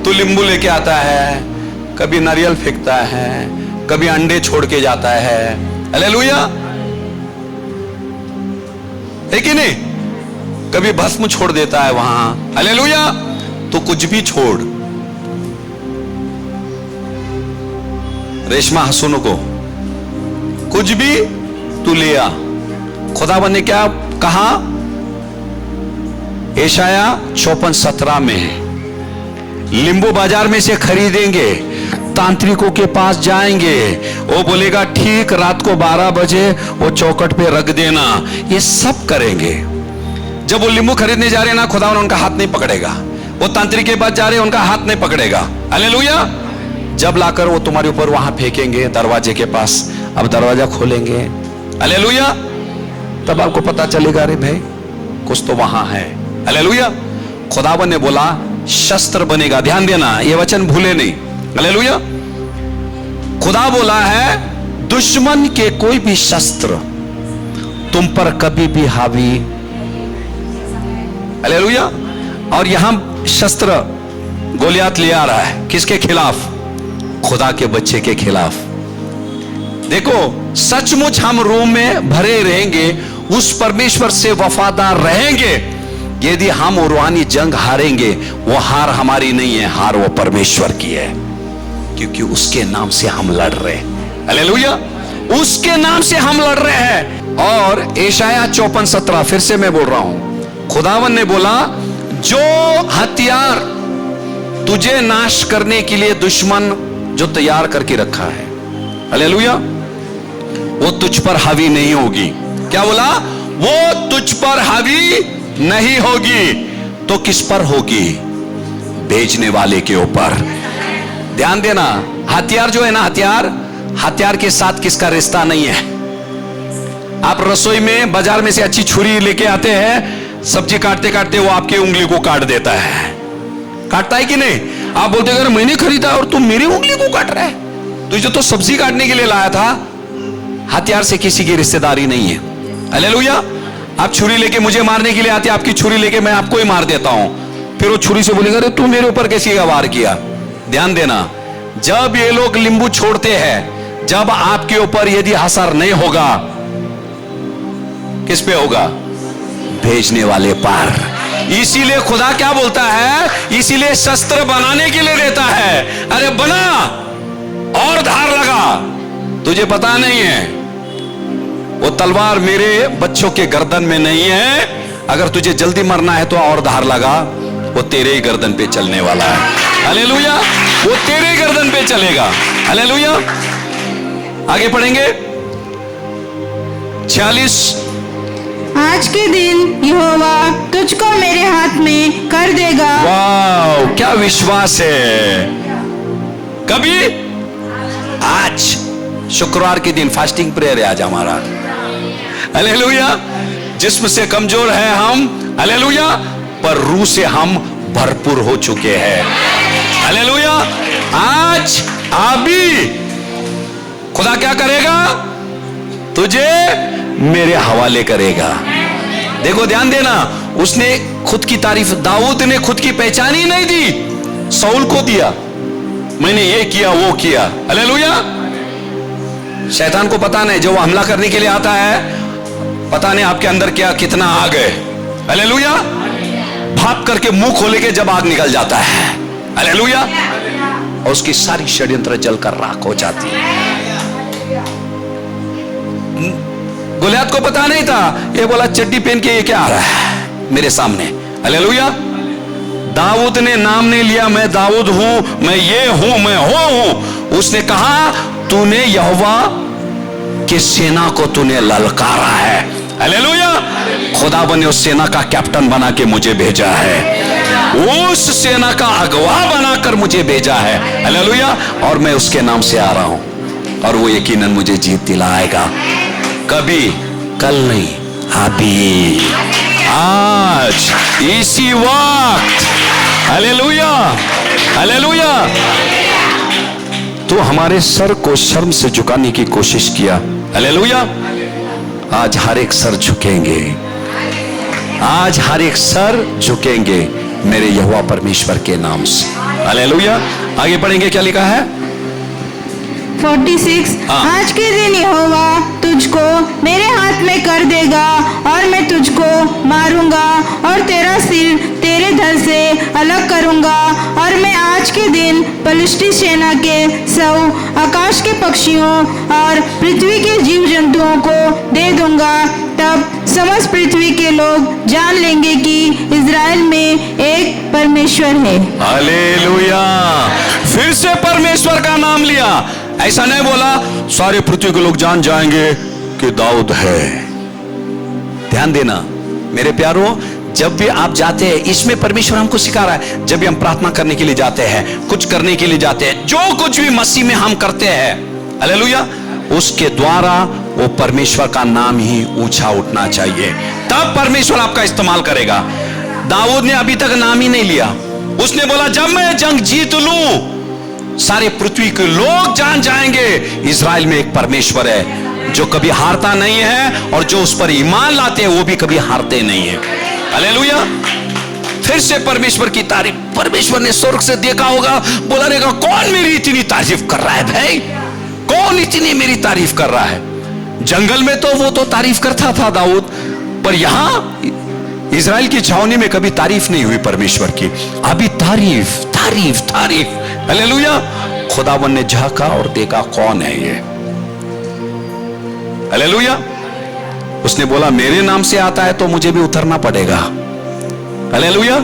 तू नींबू लेके आता है, कभी नारियल फेंकता है, कभी अंडे छोड़ के जाता है। हालेलुया। है कि नहीं? कभी भस्म छोड़ देता है वहां। हालेलुया। तो कुछ भी छोड़। रेशमा हसुन को कुछ भी तू ले आ। खुदावन ने क्या कहा? यशाया 54:17 में है, लींबू बाजार में से खरीदेंगे, तांत्रिकों के पास जाएंगे, वो बोलेगा ठीक रात को 12 बजे वो चौखट पे रख देना। ये सब करेंगे। जब वो लींबू खरीदने जा रहे हैं ना, खुदावन उनका हाथ नहीं पकड़ेगा। वो तांत्रिक के पास जा रहे हैं, उनका हाथ नहीं पकड़ेगा। हालेलुया। जब लाकर वो तुम्हारे ऊपर वहां फेंकेंगे दरवाजे के पास, अब दरवाजा खोलेंगे, हालेलुया, तब आपको पता चलेगा अरे भाई कुछ तो वहां है। हालेलुया। खुदावन ने बोला शस्त्र बनेगा। ध्यान देना, ये वचन भूले नहीं। हालेलुया। खुदा बोला है दुश्मन के कोई भी शस्त्र तुम पर कभी भी हावी। हालेलुया। और यहां शस्त्र गोलियात ले आ रहा है, किसके खिलाफ? खुदा के बच्चे के खिलाफ। देखो, सचमुच हम रोम में भरे रहेंगे, उस परमेश्वर से वफादार रहेंगे, यदि हम रूहानी जंग हारेंगे, वो हार हमारी नहीं है, हार वो परमेश्वर की है, क्योंकि उसके नाम से हम लड़ रहे हैं। हालेलुया। उसके नाम से हम लड़ रहे हैं। और यशायाह 54:17 फिर से मैं बोल रहा हूं, खुदावन ने बोला, जो हथियार तुझे नाश करने के लिए दुश्मन जो तैयार करके रखा है, हालेलुया, वो तुझ पर हावी नहीं होगी। क्या बोला? वो तुझ पर हावी नहीं होगी। तो किस पर होगी? बेचने वाले के ऊपर। ध्यान देना, हथियार जो है ना, हथियार के साथ किसका रिश्ता नहीं है। आप रसोई में बाजार में से अच्छी छुरी लेके आते हैं, सब्जी काटते काटते वो आपकी उंगली को काट देता है। काटता है कि नहीं? आप बोलते अगर मैंने खरीदा और तुम मेरी उंगली को काट रहा है, तुझे तो सब्जी काटने के लिए लाया था। हथियार से किसी की रिश्तेदारी नहीं है। हालेलुया। आप छुरी लेके मुझे मारने के लिए आते, आपकी छुरी लेके मैं आपको ही मार देता हूं, फिर वो छुरी से बोलेगा अरे तू मेरे ऊपर कैसे वार किया। ध्यान देना, जब ये लोग लींबू छोड़ते हैं, जब आपके ऊपर यदि असर नहीं होगा, किस पे होगा? भेजने वाले पर। इसीलिए खुदा क्या बोलता है? इसीलिए शस्त्र बनाने के लिए देता है। अरे बना और धार लगा। तुझे पता नहीं है, वो तलवार मेरे बच्चों के गर्दन में नहीं है। अगर तुझे जल्दी मरना है तो और धार लगा, वो तेरे ही गर्दन पे चलने वाला है। हालेलुया। वो तेरे ही गर्दन पे चलेगा। हालेलुया। आगे पढ़ेंगे 46। आज के दिन यहोवा तुझको मेरे हाथ में कर देगा। वाह, क्या विश्वास है। कभी? आज शुक्रवार के दिन फास्टिंग प्रेयर है आज हमारा। हालेलुया। जिस्म से कमजोर है हम, हालेलुया, पर रूह से हम भरपूर हो चुके हैं। हालेलुया। आज अभी खुदा क्या करेगा? तुझे मेरे हवाले करेगा। देखो ध्यान देना, उसने खुद की तारीफ, दाऊद ने खुद की पहचान ही नहीं दी, शाऊल को दिया, मैंने ये किया वो किया। हालेलुया। शैतान को पता नहीं, जो वो हमला करने के लिए आता है, पता नहीं आपके अंदर क्या कितना आग है। हालेलुया। भाप करके मुंह खोले के जब आग निकल जाता है, हालेलुया, और उसकी सारी षड्यंत्र जलकर राख हो जाती है। गोलियत को पता नहीं था, ये बोला चड्डी पहन के ये क्या आ रहा है मेरे सामने। हालेलुया। दाऊद ने नाम नहीं लिया, मैं दाऊद हूं, मैं ये हूं, मैं वो हूं। उसने कहा तूने यहोवा की सेना को तूने ललकारा है। हालेलुया। खुदा ने उस सेना का कैप्टन बना के मुझे भेजा है, उस सेना का अगवा बनाकर मुझे भेजा है। हालेलुया। और मैं उसके नाम से आ रहा हूं, और वो यकीनन मुझे जीत दिलाएगा। कभी, कल नहीं, अभी, आज, इसी वक्त। हालेलुया। हालेलुया। तो हमारे सर को शर्म से झुकाने की कोशिश किया। हालेलुया। आज हर एक सर झुकेंगे, आज हर एक सर झुकेंगे मेरे यहोवा परमेश्वर के नाम से। हालेलुया। आगे पढ़ेंगे, क्या लिखा है? 46। आज के दिन यहोवा तुझको मेरे हाथ में कर देगा, और मैं तुझको मारूंगा और तेरा सिर तेरे धड़ से अलग करूंगा। और मैं आज के दिन पलिश्ती सेना के सब आकाश के पक्षियों और पृथ्वी के जीव जंतुओं को दे दूंगा। तब समस्त पृथ्वी के लोग जान लेंगे कि इज़राइल में एक परमेश्वर है। हालेलुया। फिर से परमेश्वर का नाम लिया। ऐसा नहीं बोला सारे पृथ्वी के लोग जान जाएंगे कि दाऊद है। ध्यान देना मेरे प्यारों, जब भी आप जाते हैं, इसमें परमेश्वर हमको सिखा रहा है, जब भी हम प्रार्थना करने के लिए जाते हैं, कुछ करने के लिए जाते हैं, जो कुछ भी मसीह में हम करते हैं, हालेलुया, उसके द्वारा वो परमेश्वर का नाम ही ऊंचा उठना चाहिए, तब परमेश्वर आपका इस्तेमाल करेगा। दाऊद ने अभी तक नाम ही नहीं लिया। उसने बोला जब मैं जंग जीत लूं, सारे पृथ्वी के लोग जान जाएंगे इज़राइल में एक परमेश्वर है। जो कभी हारता नहीं है, और जो उस पर ईमान लाते हैं वो भी कभी हारते नहीं है। हालेलुया। फिर से परमेश्वर की तारीफ। परमेश्वर ने स्वर्ग से देखा होगा, बोला रहेगा कौन मेरी इतनी तारीफ कर रहा है भाई, कौन इतनी मेरी तारीफ कर रहा है। जंगल में तो वो तो तारीफ करता था दाऊद, पर यहां इजराइल की छावनी में कभी तारीफ नहीं हुई परमेश्वर की। अभी तारीफ तारीफ तारीफ। हालेलुया। खुदावन ने झांका और देखा कौन है ये। हालेलुया। उसने बोला मेरे नाम से आता है तो मुझे भी उतरना पड़ेगा। हालेलुया।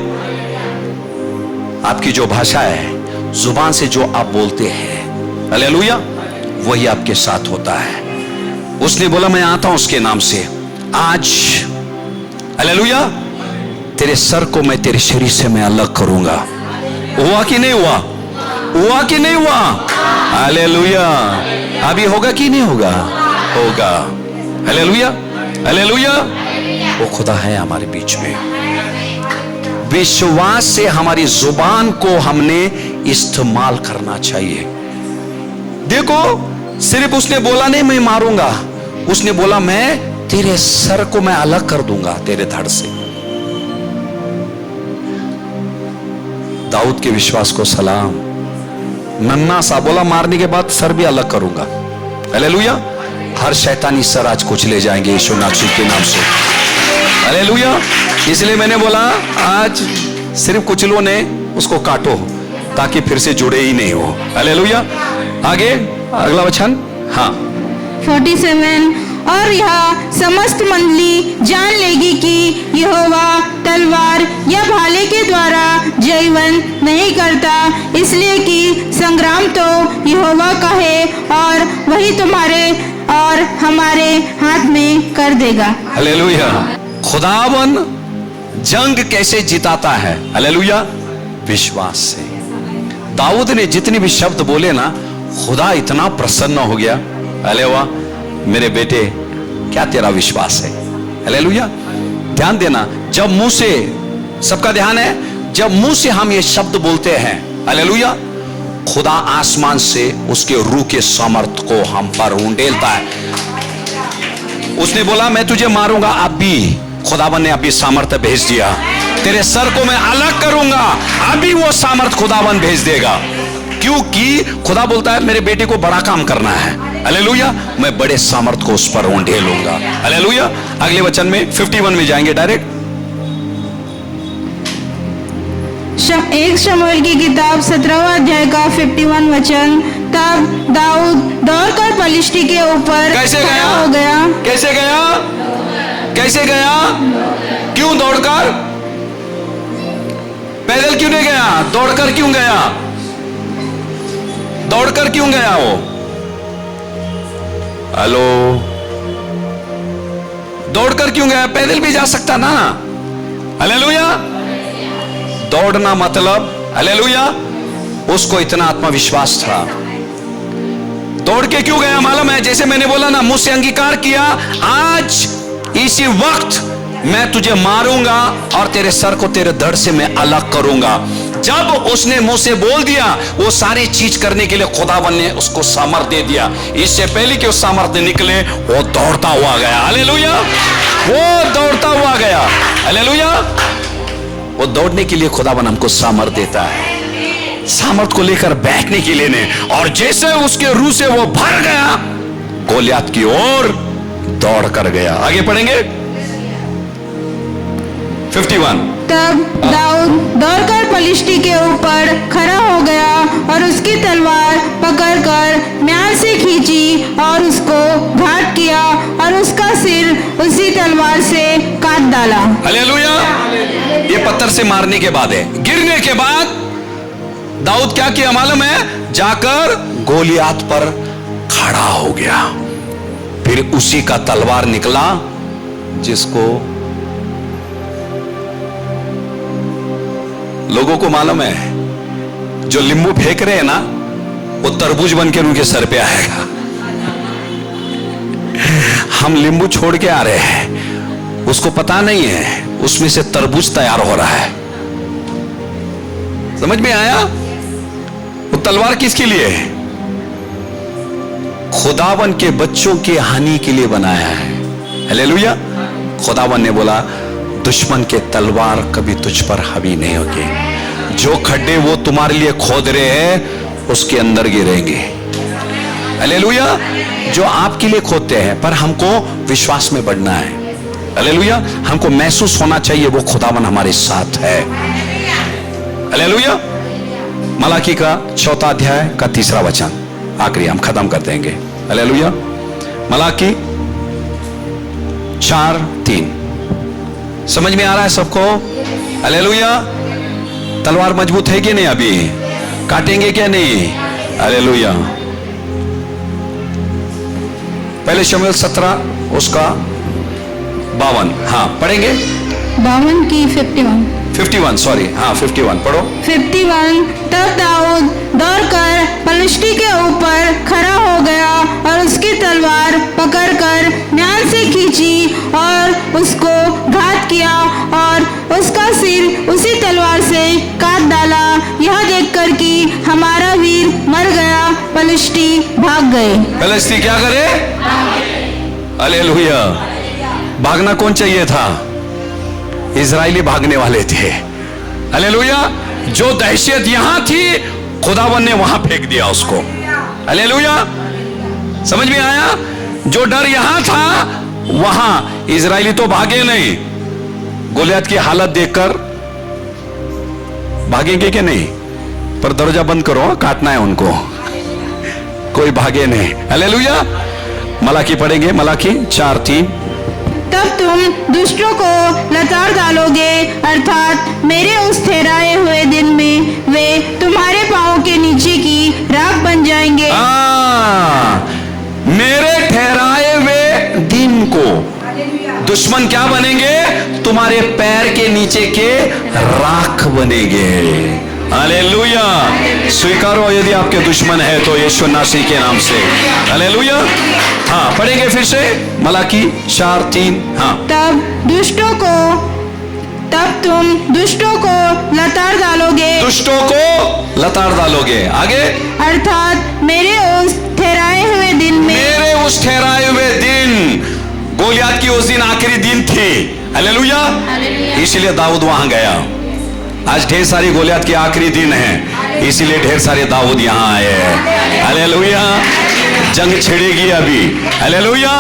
आपकी जो भाषा है, जुबान से जो आप बोलते हैं, हालेलुया, वही आपके साथ होता है। उसने बोला मैं आता हूं उसके नाम से आज, हालेलुया, तेरे सर को मैं तेरे शरीर से मैं अलग करूंगा। हुआ कि नहीं हुआ? हुआ कि नहीं हुआ? हालेलुया। अभी होगा कि नहीं होगा? होगा। हालेलुया। हालेलुया। वो खुदा है हमारे बीच में। विश्वास से हमारी जुबान को हमने इस्तेमाल करना चाहिए। देखो, सिर्फ उसने बोला नहीं मैं मारूंगा, उसने बोला मैं तेरे सर को मैं अलग कर दूंगा तेरे धड़ से। दाऊद के विश्वास को सलाम। नन्ना सा बोला मारने के बाद सर भी अलग करूंगा। हालेलुया। हर शैतानी सर आज कुचले जाएंगे यीशु नासरी के नाम से। हालेलुया। इसलिए मैंने बोला आज सिर्फ कुचलों ने उसको काटो ताकि फिर से जुड़े ही नहीं हो। हालेलुया। आगे अगला वचन। हाँ 47। और यह समस्त मंडली जान लेगी कि यहोवा तलवार या भाले के द्वारा जयवन नहीं करता, इसलिए कि संग्राम तो यहोवा का है और वही तुम्हारे और हमारे हाथ में कर देगा। हालेलुया। खुदावन जंग कैसे जिताता है? हालेलुया। विश्वास से। दाऊद ने जितने भी शब्द बोले ना, खुदा इतना प्रसन्न हो गया। हालेलुया। मेरे बेटे क्या तेरा विश्वास है? हालेलुया। ध्यान देना, जब मुंह से, सबका ध्यान है, जब मुंह से हम ये शब्द बोलते हैं, हालेलुया, खुदा आसमान से उसके रूह के सामर्थ को हम पर उंडेलता है। उसने बोला मैं तुझे मारूंगा, अभी खुदावन ने अभी सामर्थ भेज दिया। तेरे सर को मैं अलग करूंगा, अभी वो सामर्थ खुदावन भेज देगा। क्योंकि खुदा बोलता है मेरे बेटे को बड़ा काम करना है। हालेलुया। मैं बड़े सामर्थ को उस पर उंडेलूंगा। हालेलुया। अगले वचन में 51 में जाएंगे डायरेक्ट। 1 शमूएल की किताब 17वां अध्याय का 51 वचन। तब दाऊद दौड़कर पलिश्ती के ऊपर कैसे खड़ा गया? हो गया। कैसे गया? कैसे गया? क्यों दौड़कर? पैदल क्यों नहीं गया? दौड़कर क्यों गया? दौड़कर क्यों गया वो? हेलो, दौड़कर क्यों गया? पैदल भी जा सकता ना। हालेलुया। दौड़ना मतलब, हालेलुया, उसको इतना आत्मविश्वास था। दौड़ के क्यों गया मालूम है? जैसे मैंने बोला ना, मुझसे अंगीकार किया आज इसी वक्त मैं तुझे मारूंगा और तेरे सर को तेरे धड़ से मैं अलग करूंगा। जब उसने मुंह से बोल दिया, वो सारी चीज करने के लिए खुदावन ने उसको सामर्थ दे दिया। इससे पहले कि उस सामर्थ निकले, वो दौड़ता हुआ गया। हालेलुया। वो दौड़ता हुआ गया। हालेलुया। वो दौड़ने के लिए खुदावन हमको सामर्थ देता है, सामर्थ को लेकर बैठने के लिए नहीं। और जैसे उसके रूह से वो भर गया, गोलियत की ओर दौड़ कर गया। आगे पढ़ेंगे 51। तब दाऊद दौड़कर पलिश्ती के ऊपर खड़ा हो गया और उसकी तलवार पकड़कर म्यान से खींची और उसको घात किया और उसका सिर उसी तलवार से काट डाला। हालेलुया। ये पत्थर से मारने के बाद है। गिरने के बाद दाऊद क्या किया मालूम है? जाकर गोलियत पर खड़ा हो गया। फिर उसी का तलवार निकला जिसको लोगों को मालूम है, जो नींबू फेंक रहे हैं ना, वो तरबूज बन के उनके सर पे आएगा। हम नींबू छोड़ के आ रहे हैं, उसको पता नहीं है उसमें से तरबूज तैयार हो रहा है। समझ में आया? वो तलवार किसके लिए है? खुदावन के बच्चों की हानि के लिए बनाया है। हालेलुया। खुदावन ने बोला दुश्मन के तलवार कभी तुझ पर हावी नहीं होगी। जो खड्डे वो तुम्हारे लिए खोद रहे हैं उसके अंदर गिरेंगे। हालेलुया। जो आपके लिए खोदते हैं, पर हमको विश्वास में बढ़ना है। हालेलुया। हमको महसूस होना चाहिए वो खुदावन हमारे साथ है। हालेलुया। मलाकी का 4 अध्याय का 3 वचन, आखिरी हम खत्म कर देंगे। हालेलुया। मलाकी 4:3 समझ में आ रहा है सबको? हालेलुया। तलवार मजबूत है कि नहीं? अभी काटेंगे क्या नहीं? हालेलुया। पहले शमूएल 17 उसका 52, हाँ पढ़ेंगे। 52 की 51 सॉरी, हाँ 51 पढ़ो। 51। तब दाऊद दौड़कर पलिश्ती के ऊपर खड़ा हो गया और उसकी तलवार पकड़कर ध्यान से खींची और उसको घात किया और उसका सिर उसी तलवार से काट डाला। यह देखकर कि हमारा वीर मर गया, पलिश्ती भाग गए। पलिश्ती क्या करे? हालेलुया। भागना कौन चाहिए था? इजरायली भागने वाले थे। हालेलुया। जो दहशत यहां थी खुदावन ने वहां फेंक दिया उसको। हालेलुया। समझ में आया? जो डर यहां था वहां इजरायली तो भागे नहीं। गोलियत की हालत देखकर भागेंगे कि नहीं? पर दरवाजा बंद करो, काटना है उनको। कोई भागे नहीं। हालेलुया। मलाकी पढ़ेंगे, मलाकी 4:3। तब तुम दुष्टों को लताड़ डालोगे, अर्थात मेरे उस ठहराए हुए दिन में वे तुम्हारे पांवों के नीचे की राख बन जाएंगे। मेरे ठहराए हुए दिन को दुश्मन क्या बनेंगे? तुम्हारे पैर के नीचे के राख बनेंगे। हालेलुया। स्वीकारो यदि आपके दुश्मन है तो यीशु नासरी के नाम से। हालेलुया। हाँ पढ़ेंगे फिर से, मलाकी 4:3। हाँ। तब तुम दुष्टों को लताड़ डालोगे, दुष्टों को लताड़ डालोगे। आगे, अर्थात मेरे उस ठहराए हुए दिन में। मेरे उस ठहराए हुए दिन, गोलियत की उस दिन आखिरी दिन थी। हालेलुया। इसलिए दाऊद वहां गया। आज ढेर सारी गोलियत के आखिरी दिन है, इसीलिए ढेर सारे दाऊद यहां आए हैं। हालेलुया। जंग छिड़ेगी अभी। हालेलुया।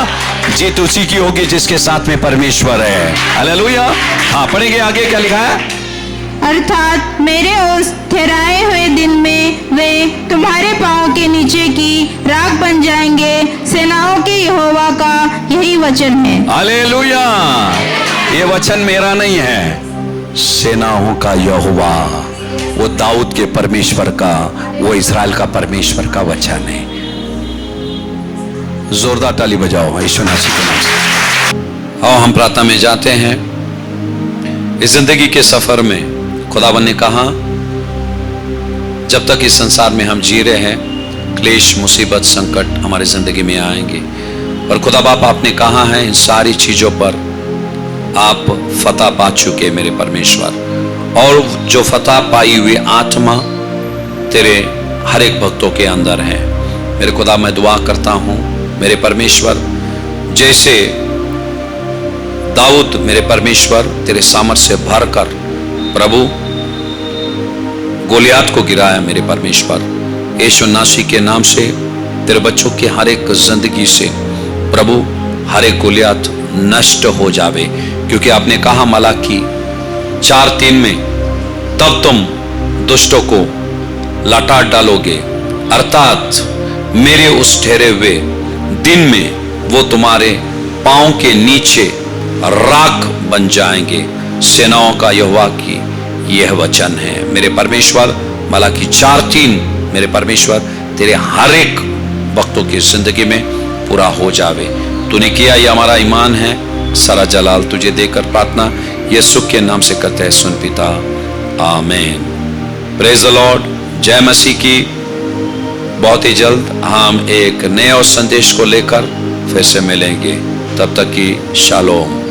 जीत उसी की होगी जिसके साथ में परमेश्वर है। हालेलुया। हाँ पढ़ेंगे आगे, क्या लिखा है? अर्थात मेरे उस ठहराए हुए दिन में वे तुम्हारे पांवों के नीचे की राख बन जाएंगे। सेनाओं के यहोवा का यही वचन है। हालेलुया। ये वचन मेरा नहीं है, सेनाओं का यहोवा, वो दाऊद के परमेश्वर का, वो इस्राएल का परमेश्वर का वचन है। जोरदार ताली बजाओ यीशु मसीह के नाम से। आओ हम प्रार्थना में जाते हैं। इस जिंदगी के सफर में खुदावन ने कहा जब तक इस संसार में हम जी रहे हैं क्लेश, मुसीबत, संकट हमारी जिंदगी में आएंगे, और खुदा बाप आपने कहा है इन सारी चीजों पर आप फतह पा चुके मेरे परमेश्वर, और जो फतह पाई हुई आत्मा तेरे हर एक भक्तों के अंदर है। मेरे खुदा मैं दुआ करता हूं मेरे परमेश्वर, जैसे दाऊद मेरे परमेश्वर तेरे सामर्थ से भरकर प्रभु गोलियत को गिराया मेरे परमेश्वर, यीशु नासरी के नाम से तेरे बच्चों के हर एक जिंदगी से प्रभु हर एक गोलियत नष्ट हो जावे, क्योंकि आपने कहा मलाकी 4:3 में तब तुम दुष्टों को लताड़ डालोगे, अर्थात मेरे उस ठहरे हुए दिन में वो तुम्हारे पांव के नीचे राख बन जाएंगे। सेनाओं का यहोवा की यह वचन है मेरे परमेश्वर। मलाकी 4:3 मेरे परमेश्वर तेरे हर एक भक्तों की जिंदगी में पूरा हो जावे। तूने किया, यह हमारा ईमान है। सारा जलाल तुझे देकर प्रार्थना यीशु के नाम से करते हैं, सुन पिता, आमीन। Praise the Lord. जय मसीह की। बहुत ही जल्द हम एक नए और संदेश को लेकर फिर से मिलेंगे। तब तक की शालोम।